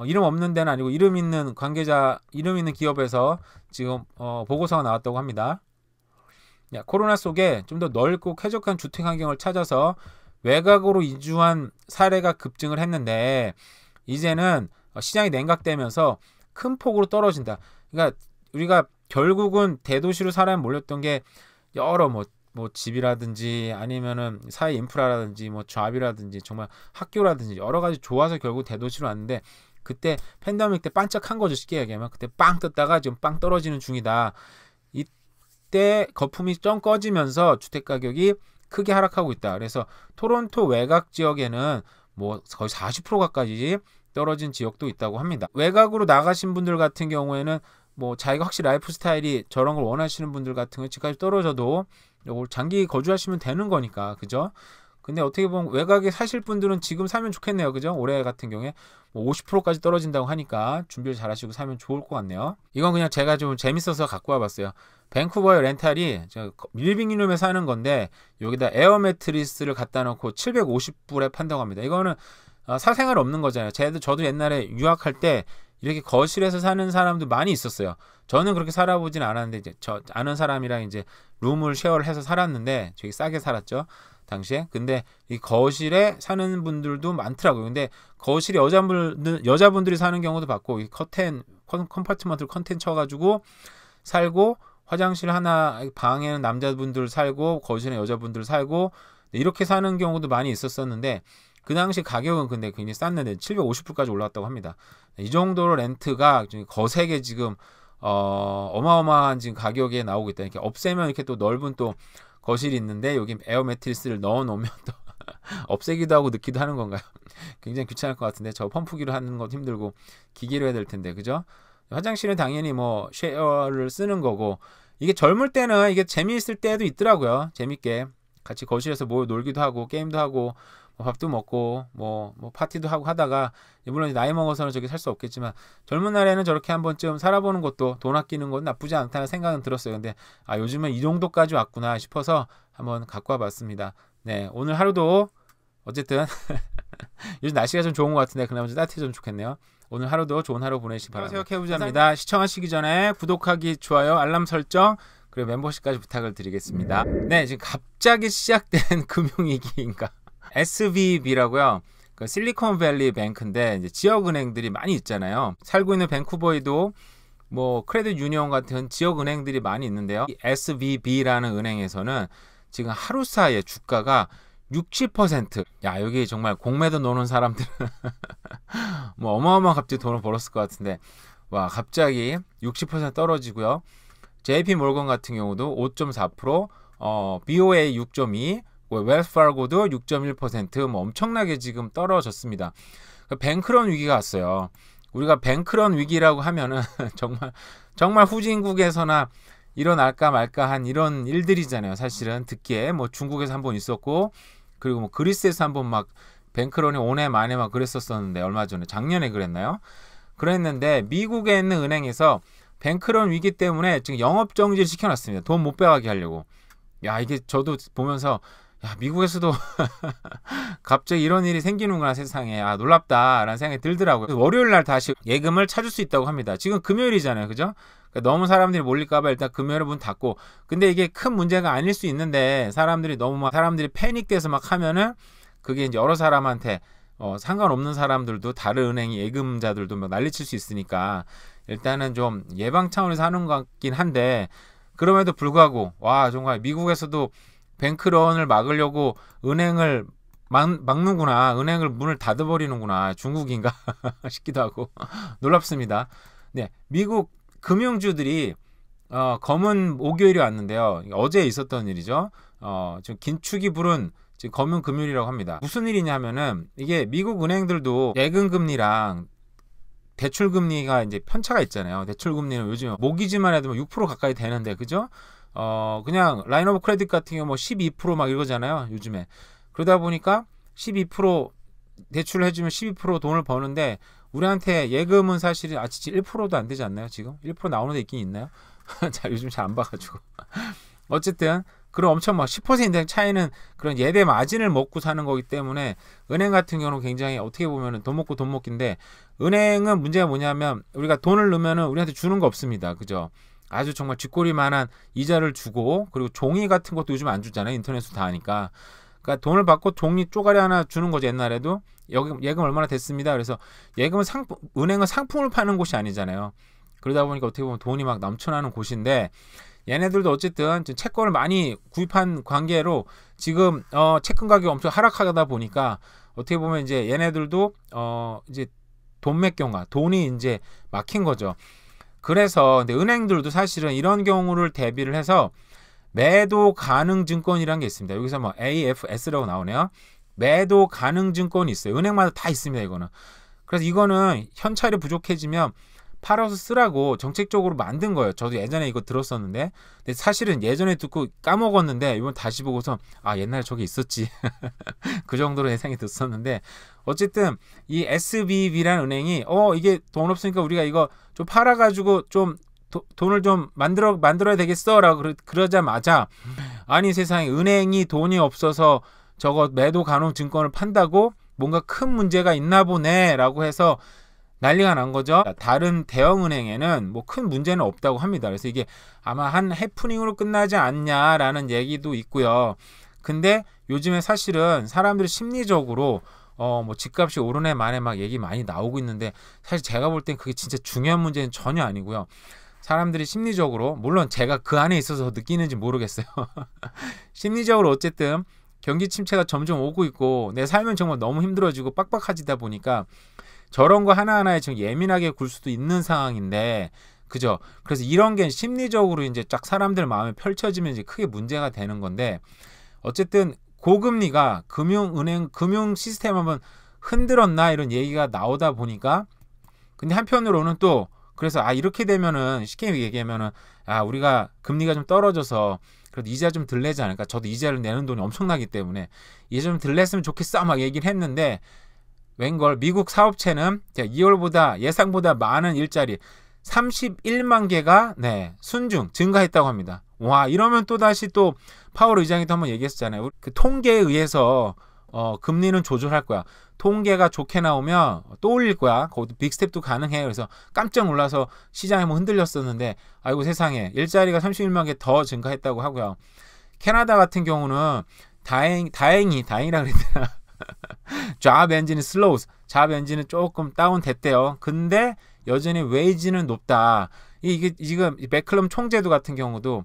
이름 없는 데는 아니고 이름 있는 기업에서 지금 보고서가 나왔다고 합니다. 코로나 속에 좀 더 넓고 쾌적한 주택 환경을 찾아서 외곽으로 이주한 사례가 급증을 했는데 이제는 시장이 냉각되면서 큰 폭으로 떨어진다. 그러니까 우리가 결국은 대도시로 사람이 몰렸던 게 여러 뭐 집이라든지 아니면은 사회 인프라라든지 뭐 잡이라든지 정말 학교라든지 여러 가지 좋아서 결국 대도시로 왔는데 그때 팬데믹 때 반짝한 거죠. 쉽게 얘기하면 그때 빵 떴다가 지금 빵 떨어지는 중이다. 이때 거품이 좀 꺼지면서 주택 가격이 크게 하락하고 있다. 그래서 토론토 외곽 지역에는 뭐 거의 40% 가까이 떨어진 지역도 있다고 합니다. 외곽으로 나가신 분들 같은 경우에는 뭐 자기가 확실히 라이프 스타일이 저런 걸 원하시는 분들 같은 경우 집값이 떨어져도 장기 거주하시면 되는 거니까 그죠? 근데 어떻게 보면 외곽에 사실 분들은 지금 사면 좋겠네요. 그죠? 올해 같은 경우에 뭐 50%까지 떨어진다고 하니까 준비를 잘 하시고 사면 좋을 것 같네요. 이건 그냥 제가 좀 재밌어서 갖고 와봤어요. 밴쿠버의 렌탈이 밀빙룸에 사는 건데 여기다 에어 매트리스를 갖다 놓고 750불에 판다고 합니다. 이거는 사생활 없는 거잖아요. 저도 옛날에 유학할 때 이렇게 거실에서 사는 사람도 많이 있었어요. 저는 그렇게 살아보진 않았는데 이제 저 아는 사람이랑 이제 룸을 쉐어를 해서 살았는데 되게 싸게 살았죠. 당시에. 근데 이 거실에 사는 분들도 많더라고요. 근데 거실에 여자분들이 사는 경우도 봤고, 이 컴파트먼트를 컨텐 쳐가지고 살고, 화장실 하나 방에는 남자분들 살고 거실에 여자분들 살고 이렇게 사는 경우도 많이 있었었는데, 그 당시 가격은 근데 굉장히 쌌는데 750불까지 올랐다고 합니다. 이 정도로 렌트가 거세게 지금 어마어마한 지금 가격에 나오고 있다. 이렇게 없애면 이렇게 또 넓은 또 거실이 있는데 여기 에어 매트리스를 넣어 놓으면 또 없애기도 하고 넣기도 하는 건가요? 굉장히 귀찮을 것 같은데, 저 펌프기로 하는 것도 힘들고 기계로 해야 될 텐데, 그죠? 화장실은 당연히 뭐 쉐어를 쓰는 거고, 이게 젊을 때는 이게 재미있을 때도 있더라고요. 재밌게 같이 거실에서 뭐 놀기도 하고 게임도 하고 밥도 먹고 뭐 파티도 하고 하다가, 물론 나이 먹어서는 저렇게 살 수 없겠지만 젊은 날에는 저렇게 한 번쯤 살아보는 것도, 돈 아끼는 건 나쁘지 않다는 생각은 들었어요. 근데 요즘은 이 정도까지 왔구나 싶어서 한번 갖고 와봤습니다. 네, 오늘 하루도 어쨌든 요즘 날씨가 좀 좋은 것 같은데 그나마 좀 따뜻해졌으면 좋겠네요. 오늘 하루도 좋은 하루 보내시기 바랍니다. 생각해보자입니다. 시청하시기 전에 구독하기, 좋아요, 알람 설정, 그리고 멤버십까지 부탁을 드리겠습니다. 네, 지금 갑자기 시작된 금융위기인가? SVB라고요. 그 실리콘밸리 뱅크인데 이제 지역은행들이 많이 있잖아요. 살고 있는 밴쿠버에도 뭐 크레딧 유니온 같은 지역은행들이 많이 있는데요. 이 SVB라는 은행에서는 지금 하루 사이에 주가가 60%. 야, 여기 정말 공매도 노는 사람들은 뭐 어마어마한 갑자기 돈을 벌었을 것 같은데, 와, 갑자기 60% 떨어지고요. JP 몰건 같은 경우도 5.4%, BOA 6.2%, 웰스파고도 6.1%, 뭐 엄청나게 지금 떨어졌습니다. 뱅크런 위기가 왔어요. 우리가 뱅크런 위기라고 하면은 정말 후진국에서나 일어날까 말까 한 이런 일들이잖아요. 사실은 듣기에 뭐 중국에서 한번 있었고, 그리고 뭐 그리스에서 한번 막 뱅크런이 오네 마네 막 그랬었는데, 얼마 전에 작년에 그랬나요? 그랬는데 미국에 있는 은행에서 뱅크런 위기 때문에 지금 영업 정지를 시켜놨습니다. 돈 못 빼가게 하려고. 야, 이게 저도 보면서, 야, 미국에서도 갑자기 이런 일이 생기는구나 세상에. 놀랍다라는 생각이 들더라고요. 월요일 날 다시 예금을 찾을 수 있다고 합니다. 지금 금요일이잖아요, 그죠? 그러니까 너무 사람들이 몰릴까봐 일단 금요일에 문 닫고. 근데 이게 큰 문제가 아닐 수 있는데, 사람들이 패닉돼서 막 하면은 그게 이제 여러 사람한테 상관없는 사람들도, 다른 은행이 예금자들도 막 난리칠 수 있으니까 일단은 좀 예방 차원에서 하는 것 같긴 한데, 그럼에도 불구하고 와, 정말 미국에서도 뱅크런을 막으려고 은행을 막는구나, 은행을 문을 닫아버리는구나, 중국인가 싶기도 하고 놀랍습니다. 네, 미국 금융주들이 검은 목요일이 왔는데요. 어제 있었던 일이죠. 지금 긴축이 부른 지금 검은 금요일이라고 합니다. 무슨 일이냐면은, 이게 미국 은행들도 예금금리랑 대출금리가 이제 편차가 있잖아요. 대출금리는 요즘 모기지만 해도 6% 가까이 되는데, 그죠? 그냥 라인 오브 크레딧 같은 경우 뭐 12% 막 이러잖아요, 요즘에. 그러다 보니까 12% 대출을 해주면 12% 돈을 버는데, 우리한테 예금은 사실은 진짜 1%도 안 되지 않나요? 지금 1% 나오는 데 있긴 있나요? 자, 요즘 잘 안 봐가지고. 어쨌든 그런 엄청 막 10% 차이는 그런 예대 마진을 먹고 사는 거기 때문에, 은행 같은 경우는 굉장히 어떻게 보면은 돈 먹고 돈 먹기인데, 은행은 문제가 뭐냐면 우리가 돈을 넣으면은 우리한테 주는 거 없습니다, 그죠? 아주 정말 쥐꼬리만한 이자를 주고, 그리고 종이 같은 것도 요즘 안 주잖아요, 인터넷으로 다 하니까. 그러니까 돈을 받고 종이 쪼가리 하나 주는 거죠. 옛날에도 예금 얼마나 됐습니다. 그래서 예금은 은행은 상품을 파는 곳이 아니잖아요. 그러다 보니까 어떻게 보면 돈이 막 넘쳐나는 곳인데, 얘네들도 어쨌든 채권을 많이 구입한 관계로 지금 채권 가격이 엄청 하락하다 보니까, 어떻게 보면 이제 얘네들도 이제 돈맥경화, 돈이 이제 막힌 거죠. 그래서 근데 은행들도 사실은 이런 경우를 대비를 해서 매도 가능 증권이라는 게 있습니다. 여기서 뭐 AFS라고 나오네요. 매도 가능 증권이 있어요. 은행마다 다 있습니다, 이거는. 그래서 이거는 현찰이 부족해지면 팔아서 쓰라고 정책적으로 만든 거예요. 저도 예전에 이거 들었었는데, 근데 사실은 예전에 듣고 까먹었는데 이번 다시 보고서 옛날에 저게 있었지 그 정도로 예상이 됐었는데, 어쨌든 이 SVB라는 은행이 이게 돈 없으니까 우리가 이거 좀 팔아가지고 좀 돈을 좀 만들어야 되겠어 라고 그러자마자, 아니 세상에, 은행이 돈이 없어서 저거 매도 가능 증권을 판다고 뭔가 큰 문제가 있나 보네 라고 해서 난리가 난 거죠. 다른 대형은행에는 뭐 큰 문제는 없다고 합니다. 그래서 이게 아마 한 해프닝으로 끝나지 않냐라는 얘기도 있고요. 근데 요즘에 사실은 사람들이 심리적으로 뭐 집값이 오르네 마네 막 얘기 많이 나오고 있는데, 사실 제가 볼 땐 그게 진짜 중요한 문제는 전혀 아니고요. 사람들이 심리적으로, 물론 제가 그 안에 있어서 느끼는지 모르겠어요. 심리적으로 어쨌든 경기 침체가 점점 오고 있고 내 삶은 정말 너무 힘들어지고 빡빡해지다 보니까 저런 거 하나하나에 좀 예민하게 굴 수도 있는 상황인데, 그죠? 그래서 이런 게 심리적으로 이제 쫙 사람들 마음에 펼쳐지면 이제 크게 문제가 되는 건데, 어쨌든 고금리가 금융 시스템 한번 흔들었나 이런 얘기가 나오다 보니까, 근데 한편으로는 또 그래서 이렇게 되면은 쉽게 얘기하면은 우리가 금리가 좀 떨어져서 그래도 이자 좀 덜 내지 않을까, 저도 이자를 내는 돈이 엄청나기 때문에 이자 좀 덜 냈으면 좋겠어 막 얘기를 했는데, 웬걸 미국 사업체는 2월보다 예상보다 많은 일자리 31만 개가 순증 증가했다고 합니다. 와, 이러면 또 다시 또 파월 의장이 또 한번 얘기했었잖아요. 그 통계에 의해서 금리는 조절할 거야. 통계가 좋게 나오면 또 올릴 거야. 거기도 빅스텝도 가능해. 그래서 깜짝 놀라서 시장이 뭐 흔들렸었는데, 아이고 세상에, 일자리가 31만 개 더 증가했다고 하고요. 캐나다 같은 경우는 다행이라 그랬나? 잡 엔진이 잡 엔진은 조금 다운됐대요. 근데 여전히 웨이지는 높다. 이게 지금 맥클럼 총재도 같은 경우도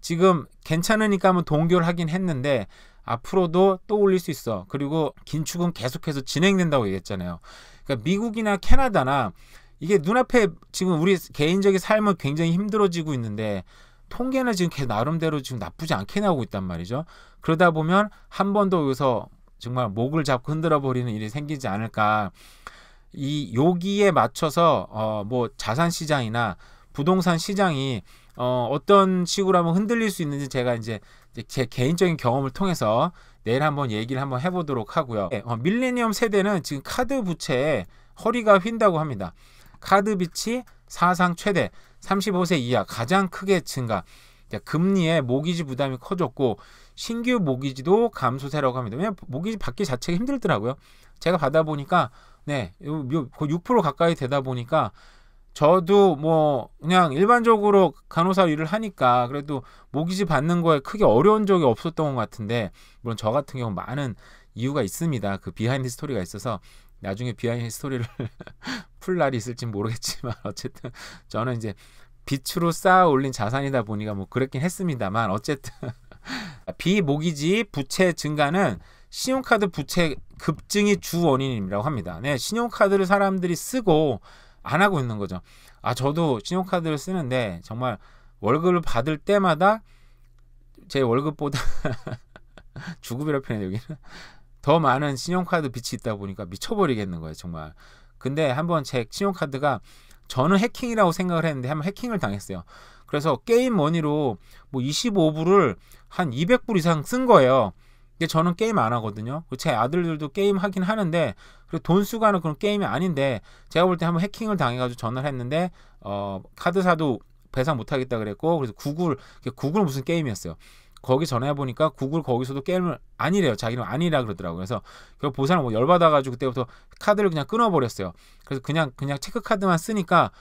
지금 괜찮으니까 한번 동결 하긴 했는데 앞으로도 또 올릴 수 있어. 그리고 긴축은 계속해서 진행된다고 얘기했잖아요. 그러니까 미국이나 캐나다나 이게 눈앞에 지금 우리 개인적인 삶은 굉장히 힘들어지고 있는데, 통계는 지금 나름대로 지금 나쁘지 않게 나오고 있단 말이죠. 그러다 보면 한 번 더 여기서 정말 목을 잡고 흔들어 버리는 일이 생기지 않을까. 여기에 맞춰서 뭐 자산 시장이나 부동산 시장이 어떤 식으로 한번 흔들릴 수 있는지 제가 이제 제 개인적인 경험을 통해서 내일 한번 얘기를 한번 해보도록 하고요. 밀레니엄 세대는 지금 카드 부채에 허리가 휜다고 합니다. 카드 빚이 사상 최대, 35세 이하 가장 크게 증가. 금리에 모기지 부담이 커졌고 신규 모기지도 감소세라고 합니다. 왜냐면 모기지 받기 자체가 힘들더라고요. 제가 받아보니까 6% 가까이 되다 보니까 저도 뭐 그냥 일반적으로 간호사 일을 하니까 그래도 모기지 받는 거에 크게 어려운 적이 없었던 것 같은데, 물론 저 같은 경우 많은 이유가 있습니다. 그 비하인드 스토리가 있어서 나중에 비하인드 스토리를 풀 날이 있을지 모르겠지만, 어쨌든 저는 이제 빚으로 쌓아 올린 자산이다 보니까 뭐 그랬긴 했습니다만, 어쨌든 비모기지 부채 증가는 신용카드 부채 급증이 주 원인이라고 합니다. 신용카드를 사람들이 쓰고 안 하고 있는 거죠. 저도 신용카드를 쓰는데 정말 월급을 받을 때마다 제 월급보다 주급이라 표현해 여기는 더 많은 신용카드 빚이 있다 보니까 미쳐버리겠는 거예요, 정말. 근데 한번 제 신용카드가, 저는 해킹이라고 생각을 했는데 한번 해킹을 당했어요. 그래서 게임 머니로 뭐 25불을 한 200불 이상 쓴 거예요. 근데 저는 게임 안 하거든요. 제 아들들도 게임 하긴 하는데 돈 쓰고 하는 그런 게임이 아닌데, 제가 볼 때 한번 해킹을 당해가지고 전화를 했는데 카드사도 배상 못하겠다 그랬고, 그래서 구글 무슨 게임이었어요. 거기 전화해보니까 구글 거기서도 게임을 아니래요. 자기는 아니라 그러더라고요. 그래서 결국 보상을 뭐 열받아가지고 그때부터 카드를 그냥 끊어버렸어요. 그래서 그냥 체크카드만 쓰니까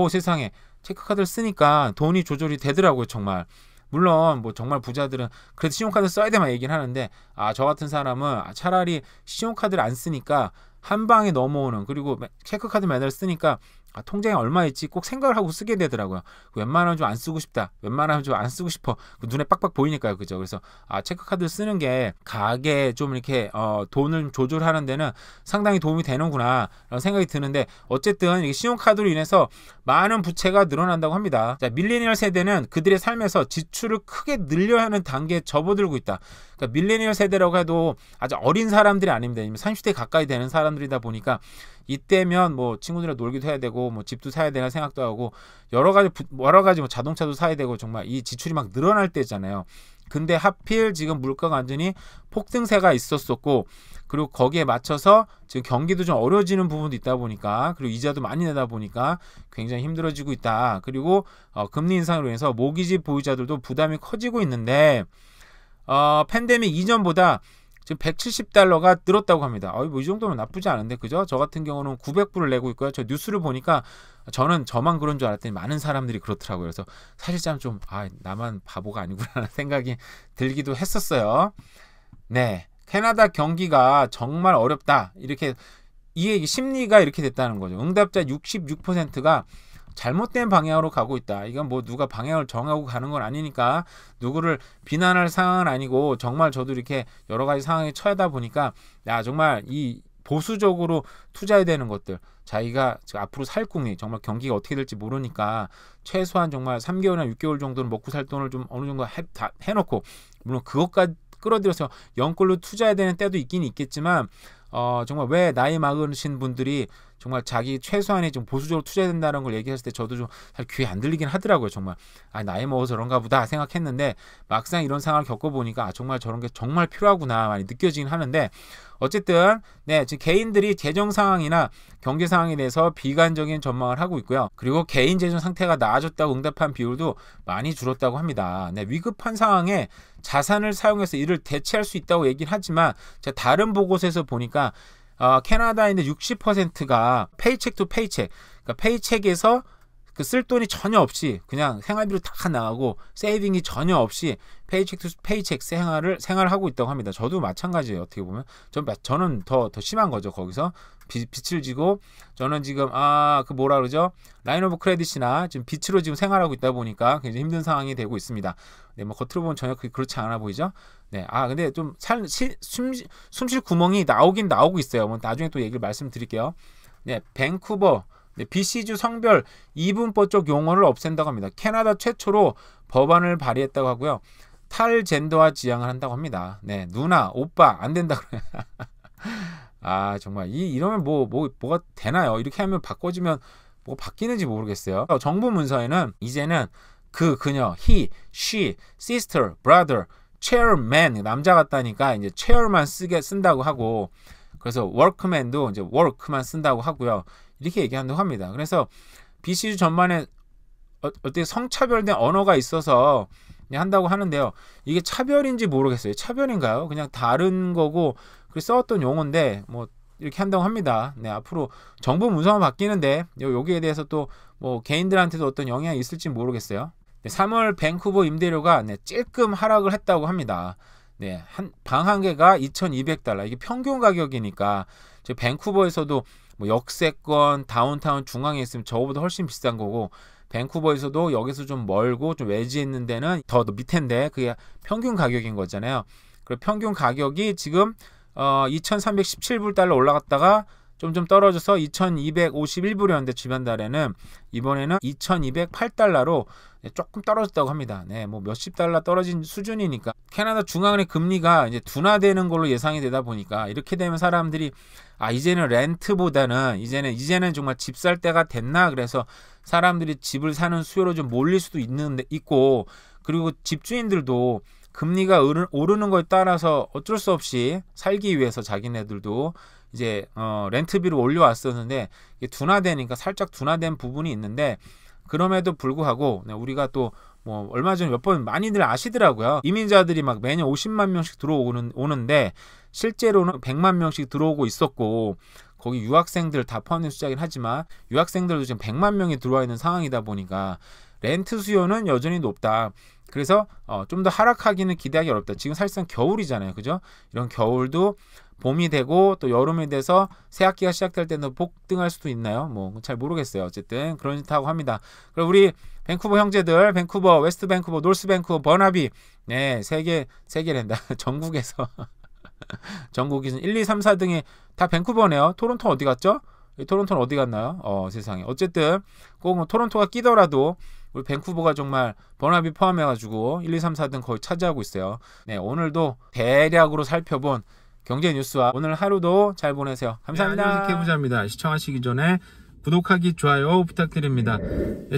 세상에, 체크카드를 쓰니까 돈이 조절이 되더라고요, 정말. 물론 뭐 정말 부자들은 그래도 신용카드 써야 돼만 얘기는 하는데, 저 같은 사람은 차라리 신용카드를 안 쓰니까 한 방에 넘어오는, 그리고 체크카드 매달 쓰니까 통장에 얼마 있지 꼭 생각을 하고 쓰게 되더라고요. 웬만하면 좀 안 쓰고 싶다, 웬만하면 좀 안 쓰고 싶어, 눈에 빡빡 보이니까요, 그죠? 그래서 체크카드를 쓰는 게 가게에 좀 이렇게 돈을 조절하는 데는 상당히 도움이 되는구나 라는 생각이 드는데, 어쨌든 이게 신용카드로 인해서 많은 부채가 늘어난다고 합니다. 자, 밀레니얼 세대는 그들의 삶에서 지출을 크게 늘려야 하는 단계에 접어들고 있다. 그러니까 밀레니얼 세대라고 해도 아주 어린 사람들이 아닙니다. 30대 가까이 되는 사람들이다 보니까 이때면 뭐 친구들이랑 놀기도 해야 되고 뭐 집도 사야 되나 생각도 하고 여러 가지 뭐 자동차도 사야 되고, 정말 이 지출이 막 늘어날 때잖아요. 근데 하필 지금 물가가 완전히 폭등세가 있었었고, 그리고 거기에 맞춰서 지금 경기도 좀 어려워지는 부분도 있다 보니까, 그리고 이자도 많이 내다 보니까 굉장히 힘들어지고 있다. 그리고 금리 인상으로 인해서 모기지 보유자들도 부담이 커지고 있는데, 팬데믹 이전보다 지금 170달러가 늘었다고 합니다. 뭐 이 정도면 나쁘지 않은데, 그죠? 저 같은 경우는 900불을 내고 있고요. 저 뉴스를 보니까 저는 저만 그런 줄 알았더니 많은 사람들이 그렇더라고요. 그래서 사실상 좀 나만 바보가 아니구나 생각이 들기도 했었어요. 네, 캐나다 경기가 정말 어렵다, 이렇게 이 얘기, 심리가 이렇게 됐다는 거죠. 응답자 66%가 잘못된 방향으로 가고 있다. 이건 뭐 누가 방향을 정하고 가는 건 아니니까 누구를 비난할 상황은 아니고, 정말 저도 이렇게 여러 가지 상황에 처하다 보니까 정말 이 보수적으로 투자해야 되는 것들, 자기가 앞으로 살 궁리, 정말 경기가 어떻게 될지 모르니까 최소한 정말 3개월이나 6개월 정도는 먹고 살 돈을 좀 어느 정도 해놓고, 물론 그것까지 끌어들여서 영끌로 투자해야 되는 때도 있긴 있겠지만, 정말 왜 나이 많으신 분들이 정말 자기 최소한의 좀 보수적으로 투자해야 된다는 걸 얘기했을 때 저도 좀 잘 귀에 안 들리긴 하더라고요. 정말 나이 먹어서 그런가 보다 생각했는데, 막상 이런 상황을 겪어보니까 정말 저런 게 정말 필요하구나 많이 느껴지긴 하는데, 어쨌든 지금 개인들이 재정 상황이나 경제 상황에 대해서 비관적인 전망을 하고 있고요. 그리고 개인 재정 상태가 나아졌다고 응답한 비율도 많이 줄었다고 합니다. 위급한 상황에 자산을 사용해서 이를 대체할 수 있다고 얘기는 하지만, 제가 다른 보고서에서 보니까 캐나다인의 60%가 페이책 투 페이책, 그러니까 페이책에서 쓸 돈이 전혀 없이 그냥 생활비로 다 나가고 세이빙이 전혀 없이 페이책 투 페이책 생활을 하고 있다고 합니다. 저도 마찬가지예요. 어떻게 보면 저는 더 심한 거죠. 거기서 빚을 지고, 저는 지금 그 뭐라 그러죠? 라인 오브 크레딧이나 지금 빚으로 지금 생활하고 있다 보니까 굉장히 힘든 상황이 되고 있습니다. 뭐 겉으로 보면 전혀 그렇지 않아 보이죠? 근데 좀 숨쉴 구멍이 나오고 있어요. 뭐 나중에 또 얘기를 말씀드릴게요. 밴쿠버 BC주 성별 이분법적 용어를 없앤다고 합니다. 캐나다 최초로 법안을 발의했다고 하고요. 탈젠더화 지향을 한다고 합니다. 누나, 오빠 안 된다 그래요. 정말 이러면 뭐가 되나요? 이렇게 하면 바꿔지면 뭐 바뀌는지 모르겠어요. 정부 문서에는 이제는 그녀, he, she, sister, brother, chairman, 남자 같다니까 이제 chair만 쓴다고 하고, 그래서 workman도 이제 work만 쓴다고 하고요. 이렇게 얘기한다고 합니다. 그래서 BC주 전반에 어떻게 성차별된 언어가 있어서 한다고 하는데요. 이게 차별인지 모르겠어요. 차별인가요? 그냥 다른 거고 써왔던 용어인데 뭐 이렇게 한다고 합니다. 앞으로 정부 문서가 바뀌는데 여기에 대해서 또 뭐 개인들한테도 어떤 영향이 있을지 모르겠어요. 3월 밴쿠버 임대료가 찔끔 하락을 했다고 합니다. 방 한 개가 2,200달러. 이게 평균 가격이니까 밴쿠버에서도 뭐 역세권 다운타운 중앙에 있으면 저거보다 훨씬 비싼 거고, 밴쿠버에서도 여기서 좀 멀고 좀 외지에 있는 데는 더 밑인데 그게 평균 가격인 거잖아요. 그리고 평균 가격이 지금 2,317불 올라갔다가 좀 떨어져서 2,251불이었는데 지난달에는 이번에는 2,208달러로 조금 떨어졌다고 합니다. 뭐 몇십 달러 떨어진 수준이니까, 캐나다 중앙은행 금리가 이제 둔화되는 걸로 예상이 되다 보니까, 이렇게 되면 사람들이 이제는 렌트보다는 이제는 정말 집 살 때가 됐나, 그래서 사람들이 집을 사는 수요로 좀 몰릴 수도 있고, 그리고 집주인들도 금리가 오르는 거에 따라서 어쩔 수 없이 살기 위해서 자기네들도 이제 렌트비를 올려왔었는데, 이게 둔화되니까 살짝 둔화된 부분이 있는데, 그럼에도 불구하고 우리가 또 뭐 얼마 전에 몇 번 많이들 아시더라고요. 이민자들이 막 매년 50만 명씩 오는데 실제로는 100만 명씩 들어오고 있었고, 거기 유학생들 다 포함된 숫자긴 하지만 유학생들도 지금 100만 명이 들어와 있는 상황이다 보니까 렌트 수요는 여전히 높다. 그래서 좀 더 하락하기는 기대하기 어렵다. 지금 사실상 겨울이잖아요. 그죠? 이런 겨울도 봄이 되고 또 여름이 돼서 새 학기가 시작될 때는 폭등할 수도 있나요? 뭐 잘 모르겠어요. 어쨌든 그렇다고 합니다. 그럼 우리 밴쿠버 형제들, 밴쿠버, 웨스트 밴쿠버, 노스 밴쿠버, 버나비, 세계랜다. 전국에서 전국에서 1, 2, 3, 4등이 다 밴쿠버네요. 토론토 어디 갔죠? 토론토는 어디 갔나요? 세상에. 어쨌든 꼭 토론토가 끼더라도 우리 밴쿠버가 정말 버나비 포함해가지고 1, 2, 3, 4등 거의 차지하고 있어요. 오늘도 대략으로 살펴본 경제 뉴스와 오늘 하루도 잘 보내세요. 감사합니다. 안녕하세요. 부자입니다. 시청하시기 전에 구독하기, 좋아요 부탁드립니다.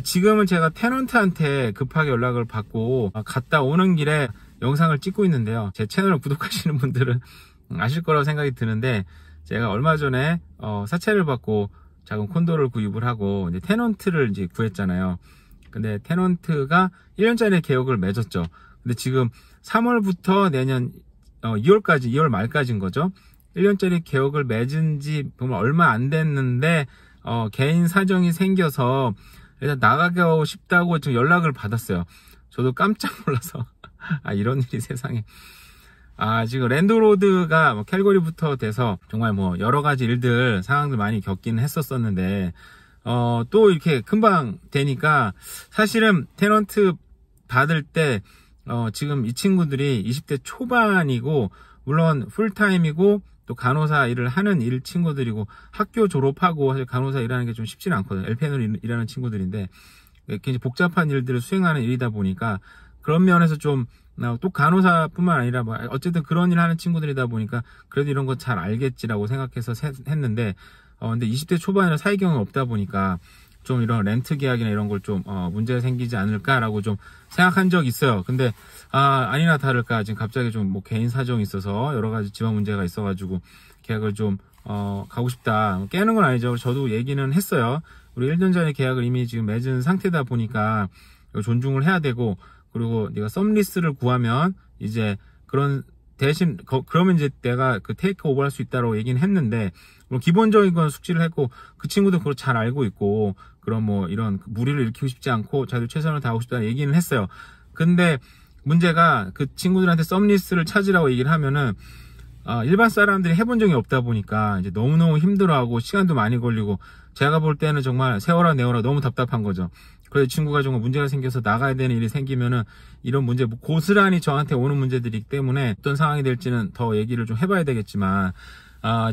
지금은 제가 테넌트한테 급하게 연락을 받고 갔다 오는 길에 영상을 찍고 있는데요. 제 채널을 구독하시는 분들은 아실 거라고 생각이 드는데, 제가 얼마 전에 사채를 받고 작은 콘도를 구입을 하고 이제 테넌트를 이제 구했잖아요. 근데 테넌트가 1년짜리 계약을 맺었죠. 근데 지금 3월부터 내년 2월 말까지인 거죠. 1년짜리 계약을 맺은 지 보면 얼마 안 됐는데 개인 사정이 생겨서 일단 나가고 싶다고 지금 연락을 받았어요. 저도 깜짝 놀라서 이런 일이 세상에. 지금 랜드로드가 캘거리부터 돼서 정말 여러 가지 일들 상황들 많이 겪긴 했었었는데 또 이렇게 금방 되니까 사실은 테넌트 받을 때 지금 이 친구들이 20대 초반이고 물론 풀타임이고 또 간호사 일을 하는 친구들이고 학교 졸업하고 사실 간호사 일하는 게 좀 쉽지는 않거든요. LPN으로 일하는 친구들인데 굉장히 복잡한 일들을 수행하는 일이다 보니까 그런 면에서 좀 또 간호사뿐만 아니라 어쨌든 그런 일 하는 친구들이다 보니까 그래도 이런 거 잘 알겠지라고 생각해서 했는데 근데 20대 초반에 사회 경험이 없다 보니까 좀 이런 렌트 계약이나 이런 걸 좀 문제가 생기지 않을까라고 좀 생각한 적이 있어요. 근데 아니나 다를까 지금 갑자기 좀 개인 사정이 있어서 여러 가지 집안 문제가 있어가지고 계약을 좀 가고 싶다. 깨는 건 아니죠. 저도 얘기는 했어요. 우리 1년 전에 계약을 이미 지금 맺은 상태다 보니까 존중을 해야 되고 그리고 네가 썸리스를 구하면 이제 그런 대신 그러면 이제 내가 그 테이크 오버 할 수 있다고 얘기는 했는데 기본적인 건 숙지를 했고 그 친구도 그걸 잘 알고 있고 그런 이런 무리를 일으키고 싶지 않고 자기들 최선을 다하고 싶다는 얘기는 했어요. 근데 문제가 그 친구들한테 썸리스를 찾으라고 얘기를 하면은 일반 사람들이 해본 적이 없다 보니까 이제 너무너무 힘들어하고 시간도 많이 걸리고 제가 볼 때는 정말 세워라 내워라 너무 답답한 거죠. 그래서 이 친구가 정말 문제가 생겨서 나가야 되는 일이 생기면은 이런 문제 고스란히 저한테 오는 문제들이기 때문에 어떤 상황이 될지는 더 얘기를 좀 해봐야 되겠지만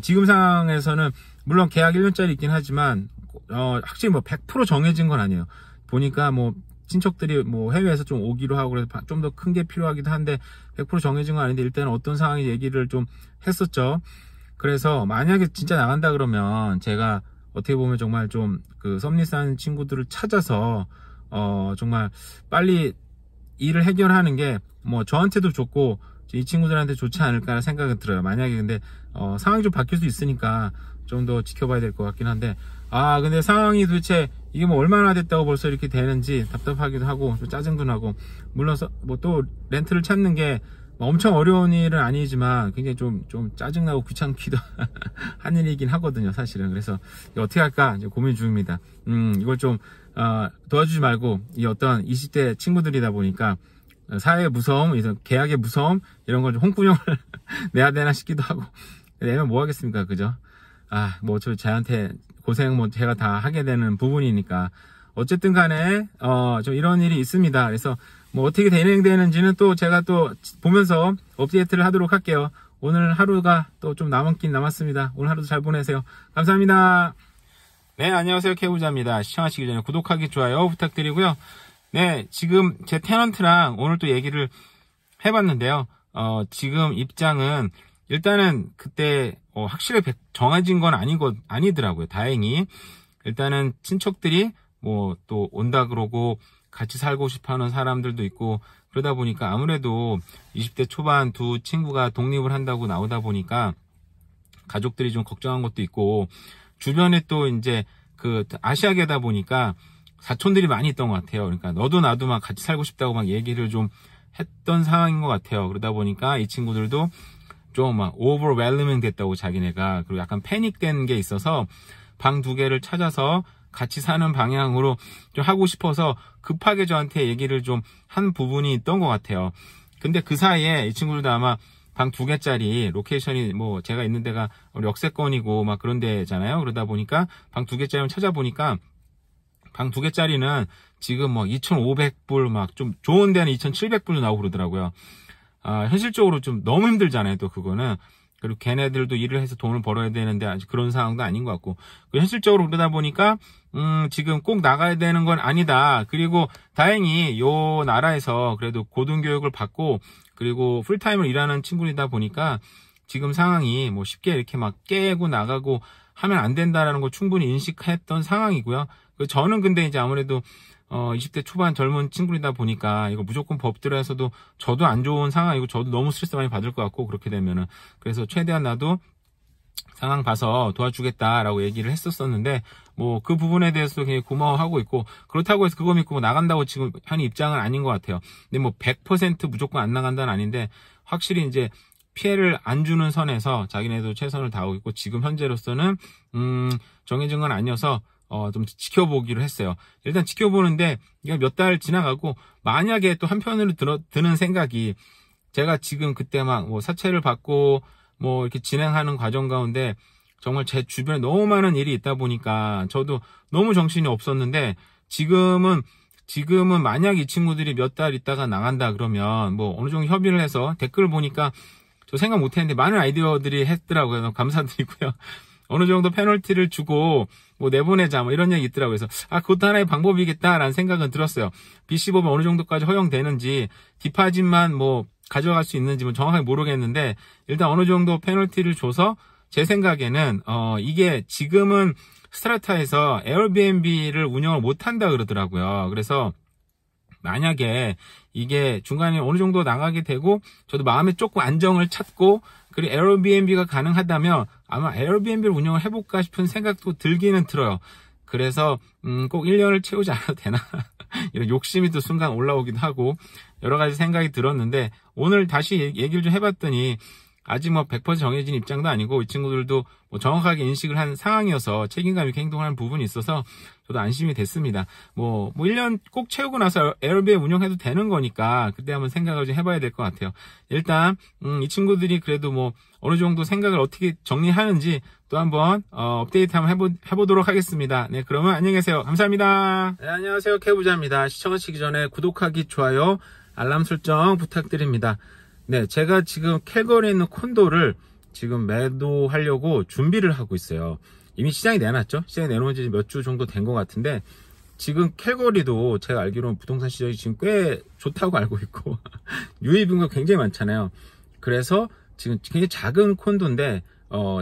지금 상황에서는 물론 계약 1년짜리 있긴 하지만 확실히 100% 정해진 건 아니에요. 보니까 친척들이 해외에서 좀 오기로 하고 그래서 좀 더 큰 게 필요하기도 한데 100% 정해진 건 아닌데 일단은 어떤 상황이 얘기를 좀 했었죠. 그래서 만약에 진짜 나간다 그러면 제가 어떻게 보면 정말 좀 그 썸리스 하는 친구들을 찾아서 정말 빨리 일을 해결하는 게 저한테도 좋고 이 친구들한테 좋지 않을까 생각은 들어요. 만약에 근데 상황이 좀 바뀔 수 있으니까 좀 더 지켜봐야 될 것 같긴 한데 근데 상황이 도대체 이게 얼마나 됐다고 벌써 이렇게 되는지 답답하기도 하고 좀 짜증도 나고 물론 또 렌트를 찾는 게 엄청 어려운 일은 아니지만 굉장히 좀 짜증나고 귀찮기도 한 일이긴 하거든요, 사실은. 그래서 어떻게 할까 이제 고민 중입니다. 이걸 좀 도와주지 말고 이 어떤 20대 친구들이다 보니까 사회의 무서움, 계약의 무서움 이런 걸 좀 홍군형을 내야 되나 싶기도 하고 내면 뭐 하겠습니까, 그죠? 저한테 고생 제가 다 하게 되는 부분이니까 어쨌든 간에 좀 이런 일이 있습니다. 그래서 어떻게 진행되는지는 또 제가 또 보면서 업데이트를 하도록 할게요. 오늘 하루가 또 좀 남았긴 남았습니다. 오늘 하루도 잘 보내세요. 감사합니다. 네, 안녕하세요. K부자입니다. 시청하시기 전에 구독하기, 좋아요 부탁드리고요. 네, 지금 제 테넌트랑 오늘 또 얘기를 해봤는데요. 지금 입장은 일단은 그때 확실히 정해진 건 아니더라고요. 다행히. 일단은 친척들이 또 온다 그러고 같이 살고 싶어 하는 사람들도 있고 그러다 보니까 아무래도 20대 초반 두 친구가 독립을 한다고 나오다 보니까 가족들이 좀 걱정한 것도 있고 주변에 또 이제 그 아시아계다 보니까 사촌들이 많이 있던 것 같아요. 그러니까 너도 나도 막 같이 살고 싶다고 막 얘기를 좀 했던 상황인 것 같아요. 그러다 보니까 이 친구들도 좀 막 overwhelming 됐다고 자기네가 그리고 약간 패닉된 게 있어서 방 2개를 찾아서 같이 사는 방향으로 좀 하고 싶어서 급하게 저한테 얘기를 좀 한 부분이 있던 것 같아요. 근데 그 사이에 이 친구들도 아마 방 2개짜리 로케이션이 제가 있는 데가 역세권이고 막 그런 데잖아요. 그러다 보니까 방 2개짜리를 찾아보니까 방 2개짜리는 지금 2,500불 막 좀 좋은 데는 2,700불도 나오고 그러더라고요. 현실적으로 좀 너무 힘들잖아요. 또 그거는. 그리고 걔네들도 일을 해서 돈을 벌어야 되는데 아직 그런 상황도 아닌 것 같고 현실적으로 그러다 보니까 지금 꼭 나가야 되는 건 아니다. 그리고 다행히 요 나라에서 그래도 고등교육을 받고 그리고 풀타임을 일하는 친구이다 보니까 지금 상황이 쉽게 이렇게 막 깨고 나가고 하면 안 된다라는 걸 충분히 인식했던 상황이고요. 저는 근데 이제 아무래도 20대 초반 젊은 친구이다 보니까 이거 무조건 법들에서도 저도 안 좋은 상황이고 저도 너무 스트레스 많이 받을 것 같고 그렇게 되면은 그래서 최대한 나도 상황 봐서 도와주겠다라고 얘기를 했었었는데 그 부분에 대해서도 굉장히 고마워하고 있고 그렇다고 해서 그거 믿고 나간다고 지금 한 입장은 아닌 것 같아요. 근데 100% 무조건 안 나간다는 아닌데 확실히 이제 피해를 안 주는 선에서 자기네도 최선을 다하고 있고, 지금 현재로서는 정해진 건 아니어서 좀 지켜보기로 했어요. 일단 지켜보는데 이게 몇 달 지나가고, 만약에 또 한편으로 드는 생각이, 제가 지금 그때 막 뭐 사채를 받고 뭐 이렇게 진행하는 과정 가운데 정말 제 주변에 너무 많은 일이 있다 보니까 저도 너무 정신이 없었는데, 지금은 만약 이 친구들이 몇 달 있다가 나간다 그러면 뭐 어느 정도 협의를 해서, 댓글을 보니까 저 생각 못 했는데 많은 아이디어들이 했더라고요. 너무 감사드리고요. 어느 정도 페널티를 주고 뭐 내보내자 뭐 이런 얘기 있더라고요. 그래서 그것도 하나의 방법이겠다라는 생각은 들었어요. BC 법은 어느 정도까지 허용되는지, 디파짓만 뭐 가져갈 수 있는지 뭐 정확하게 모르겠는데, 일단 어느 정도 페널티를 줘서, 제 생각에는 이게 지금은 스트라타에서 에어비앤비를 운영을 못 한다 그러더라고요. 그래서 만약에 이게 중간에 어느 정도 나가게 되고 저도 마음에 조금 안정을 찾고, 그리고 에어비앤비가 가능하다면 아마 에어비앤비를 운영을 해볼까 싶은 생각도 들기는 들어요. 그래서 꼭 1년을 채우지 않아도 되나 이런 욕심이 또 순간 올라오기도 하고 여러 가지 생각이 들었는데, 오늘 다시 얘기를 좀 해봤더니 아직 뭐 100% 정해진 입장도 아니고, 이 친구들도 뭐 정확하게 인식을 한 상황이어서 책임감 있게 행동하는 부분이 있어서 저도 안심이 됐습니다. 뭐 1년 꼭 채우고 나서 에어비앤비 운영해도 되는 거니까 그때 한번 생각을 좀 해봐야 될 것 같아요. 일단 이 친구들이 그래도 뭐 어느 정도 생각을 어떻게 정리하는지 또 한번 업데이트 한번 해보도록 하겠습니다. 네, 그러면 안녕히 계세요. 감사합니다. 네, 안녕하세요. 캐부자입니다. 시청하시기 전에 구독하기, 좋아요, 알람 설정 부탁드립니다. 네, 제가 지금 캘거리에 있는 콘도를 지금 매도하려고 준비를 하고 있어요. 이미 시장에 내놨죠. 시장에 내놓은 지 몇 주 정도 된 것 같은데, 지금 캘거리도 제가 알기로는 부동산 시장이 지금 꽤 좋다고 알고 있고 유입인구가 굉장히 많잖아요. 그래서 지금 굉장히 작은 콘도인데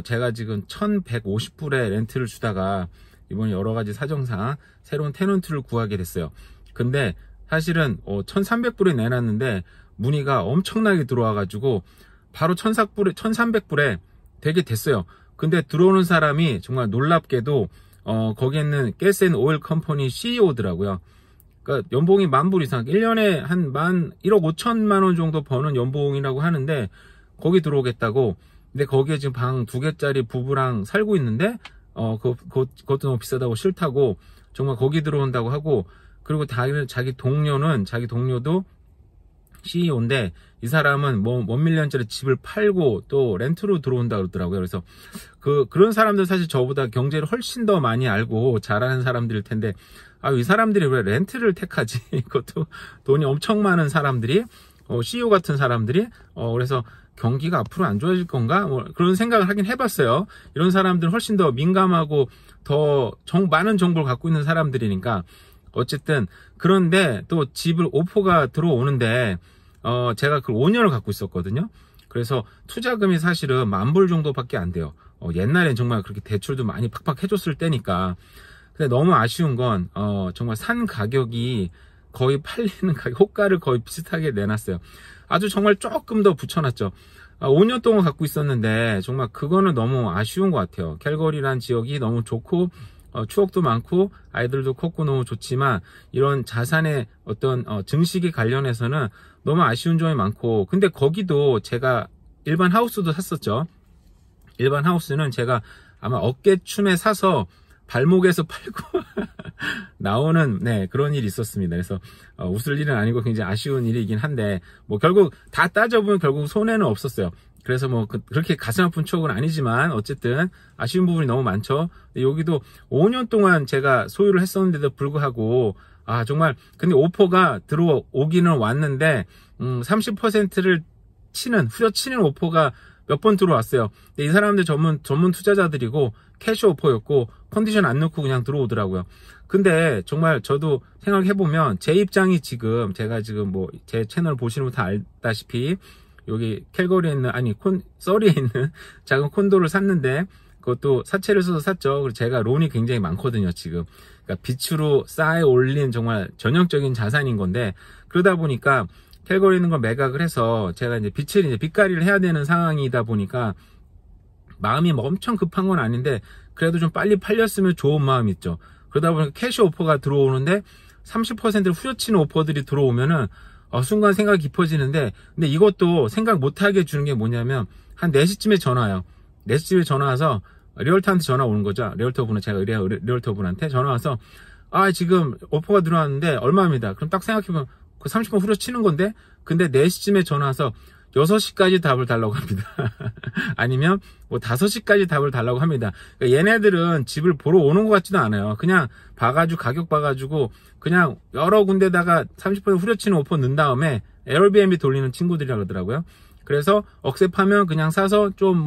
제가 지금 1150불에 렌트를 주다가 이번에 여러 가지 사정상 새로운 테넌트를 구하게 됐어요. 근데 사실은 1300불에 내놨는데 문의가 엄청나게 들어와가지고 바로 1300불에 되게 됐어요. 근데 들어오는 사람이 정말 놀랍게도 거기에 있는 가스 앤 오일 컴퍼니 CEO더라고요. 그러니까 연봉이 10,000불 이상, 1년에 한 1억 5천만 원 정도 버는 연봉이라고 하는데 거기 들어오겠다고. 근데 거기에 지금 방 2개짜리 부부랑 살고 있는데 그것도 너무 비싸다고 싫다고 정말 거기 들어온다고 하고, 그리고 자기 동료도 CEO인데 이 사람은 뭐 몇 밀리언짜리 집을 팔고 또 렌트로 들어온다 그러더라고요. 그래서 그런 사람들 사실 저보다 경제를 훨씬 더 많이 알고 잘하는 사람들일 텐데, 이 사람들이 왜 렌트를 택하지? 그것도 돈이 엄청 많은 사람들이, CEO 같은 사람들이, 그래서 경기가 앞으로 안 좋아질 건가? 뭐 그런 생각을 하긴 해봤어요. 이런 사람들은 훨씬 더 민감하고 더 많은 정보를 갖고 있는 사람들이니까. 어쨌든 그런데 또 집을 오퍼가 들어오는데 제가 그 5년을 갖고 있었거든요. 그래서 투자금이 사실은 10,000불 정도밖에 안 돼요. 옛날엔 정말 그렇게 대출도 많이 팍팍 해줬을 때니까. 근데 너무 아쉬운 건 정말 산 가격이 거의 팔리는 가격, 호가를 거의 비슷하게 내놨어요. 아주 정말 조금 더 붙여놨죠. 5년 동안 갖고 있었는데 정말 그거는 너무 아쉬운 것 같아요. 캘거리란 지역이 너무 좋고 추억도 많고 아이들도 컸고 너무 좋지만, 이런 자산의 어떤 증식이 관련해서는 너무 아쉬운 점이 많고, 근데 거기도 제가 일반 하우스도 샀었죠. 일반 하우스는 제가 아마 어깨춤에 사서 발목에서 팔고 나오는 그런 일이 있었습니다. 그래서 웃을 일은 아니고 굉장히 아쉬운 일이긴 한데, 뭐 결국 다 따져보면 결국 손해는 없었어요. 그래서 뭐 그렇게 가슴 아픈 추억은 아니지만 어쨌든 아쉬운 부분이 너무 많죠. 여기도 5년 동안 제가 소유를 했었는데도 불구하고 정말, 근데 오퍼가 들어오기는 왔는데 30%를 후려치는 오퍼가 몇 번 들어왔어요. 근데 이 사람들 전문 투자자들이고 캐시 오퍼였고 컨디션 안 넣고 그냥 들어오더라고요. 근데 정말 저도 생각해보면 제 입장이 지금, 제가 지금 뭐 제 채널 보시는 분 다 알다시피 여기 캘거리에 있는, 서리에 있는 작은 콘도를 샀는데 그것도 사채를 써서 샀죠. 그리고 제가 론이 굉장히 많거든요, 지금. 그러니까 빛으로 쌓여 올린 정말 전형적인 자산인 건데, 그러다 보니까 캘거리에 있는 걸 매각을 해서 제가 이제 빚갈이를 해야 되는 상황이다 보니까 마음이 뭐 엄청 급한 건 아닌데 그래도 좀 빨리 팔렸으면 좋은 마음이 있죠. 그러다 보니까 캐시 오퍼가 들어오는데 30%를 후려치는 오퍼들이 들어오면은 순간 생각이 깊어지는데, 근데 이것도 생각 못하게 해주는 게 뭐냐면 한 4시쯤에 전화 와요. 4시쯤에 전화 와서 리얼터한테 전화 오는 거죠. 제가 리얼터분한테 전화 와서 지금 오퍼가 들어왔는데 얼마입니다. 그럼 딱 생각해보면 그 30분 후려치는 건데, 근데 4시쯤에 전화 와서 6시까지 답을 달라고 합니다. 아니면 뭐 5시까지 답을 달라고 합니다. 그러니까 얘네들은 집을 보러 오는 것 같지도 않아요. 그냥 봐가지고 가격 봐가지고 그냥 여러 군데다가 30분에 후려치는 오퍼 넣은 다음에 에어비앤비 돌리는 친구들이라 그러더라고요. 그래서 억셉하면 그냥 사서 좀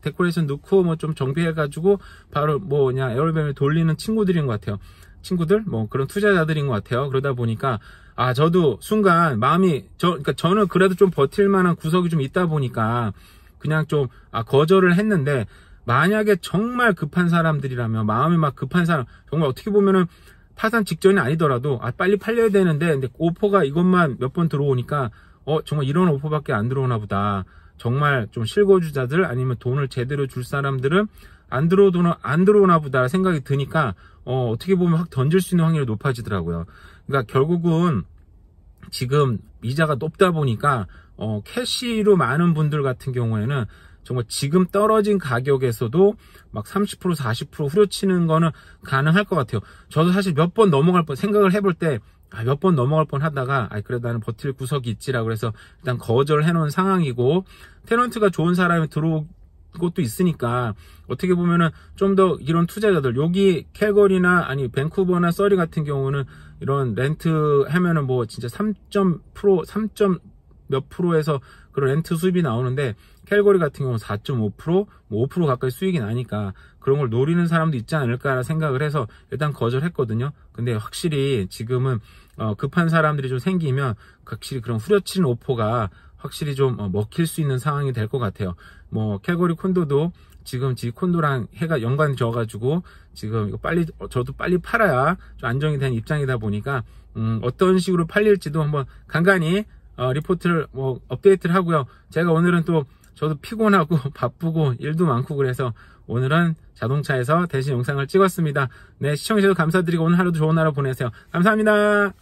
데코레이션 넣고 뭐 좀 정비해가지고 바로 그냥 에어비앤비 돌리는 친구들인 것 같아요. 친구들 그런 투자자들인 것 같아요. 그러다 보니까 저도 순간 마음이 그러니까 저는 그래도 좀 버틸 만한 구석이 좀 있다 보니까 그냥 좀 거절을 했는데, 만약에 정말 급한 사람들이라면, 마음이 막 급한 사람, 정말 어떻게 보면은 파산 직전이 아니더라도 빨리 팔려야 되는데, 근데 오퍼가 이것만 몇 번 들어오니까 정말 이런 오퍼밖에 안 들어오나 보다. 정말 좀 실거주자들 아니면 돈을 제대로 줄 사람들은 안 들어오나 보다 생각이 드니까 어떻게 보면 확 던질 수 있는 확률이 높아지더라고요. 그러니까 결국은 지금 이자가 높다 보니까 캐시로 많은 분들 같은 경우에는 정말 지금 떨어진 가격에서도 막 30% 40% 후려치는 거는 가능할 것 같아요. 저도 사실 몇 번 생각을 해볼 때 몇 번 넘어갈 뻔 하다가 그래도 나는 버틸 구석이 있지라고 해서 일단 거절해 놓은 상황이고, 테넌트가 좋은 사람이 들어올 곳도 있으니까 어떻게 보면은 좀 더 이런 투자자들, 여기 캘거리나 아니 밴쿠버나 서리 같은 경우는 이런 렌트 하면은 진짜 3. 몇 프로에서 그런 렌트 수입이 나오는데, 캘거리 같은 경우는 4.5%, 5% 가까이 수익이 나니까 그런 걸 노리는 사람도 있지 않을까 생각을 해서 일단 거절했거든요. 근데 확실히 지금은 급한 사람들이 좀 생기면 확실히 그런 후려치는 오퍼가 확실히 좀 먹힐 수 있는 상황이 될 것 같아요. 캘거리 콘도도 지금 콘도랑 해가 연관이 져가지고 지금 이거 저도 빨리 팔아야 좀 안정이 된 입장이다 보니까 어떤 식으로 팔릴지도 한번 간간히 리포트를 업데이트를 하고요. 제가 오늘은 또 저도 피곤하고 바쁘고 일도 많고 그래서 오늘은 자동차에서 대신 영상을 찍었습니다. 네, 시청해주셔서 감사드리고 오늘 하루도 좋은 하루 보내세요. 감사합니다.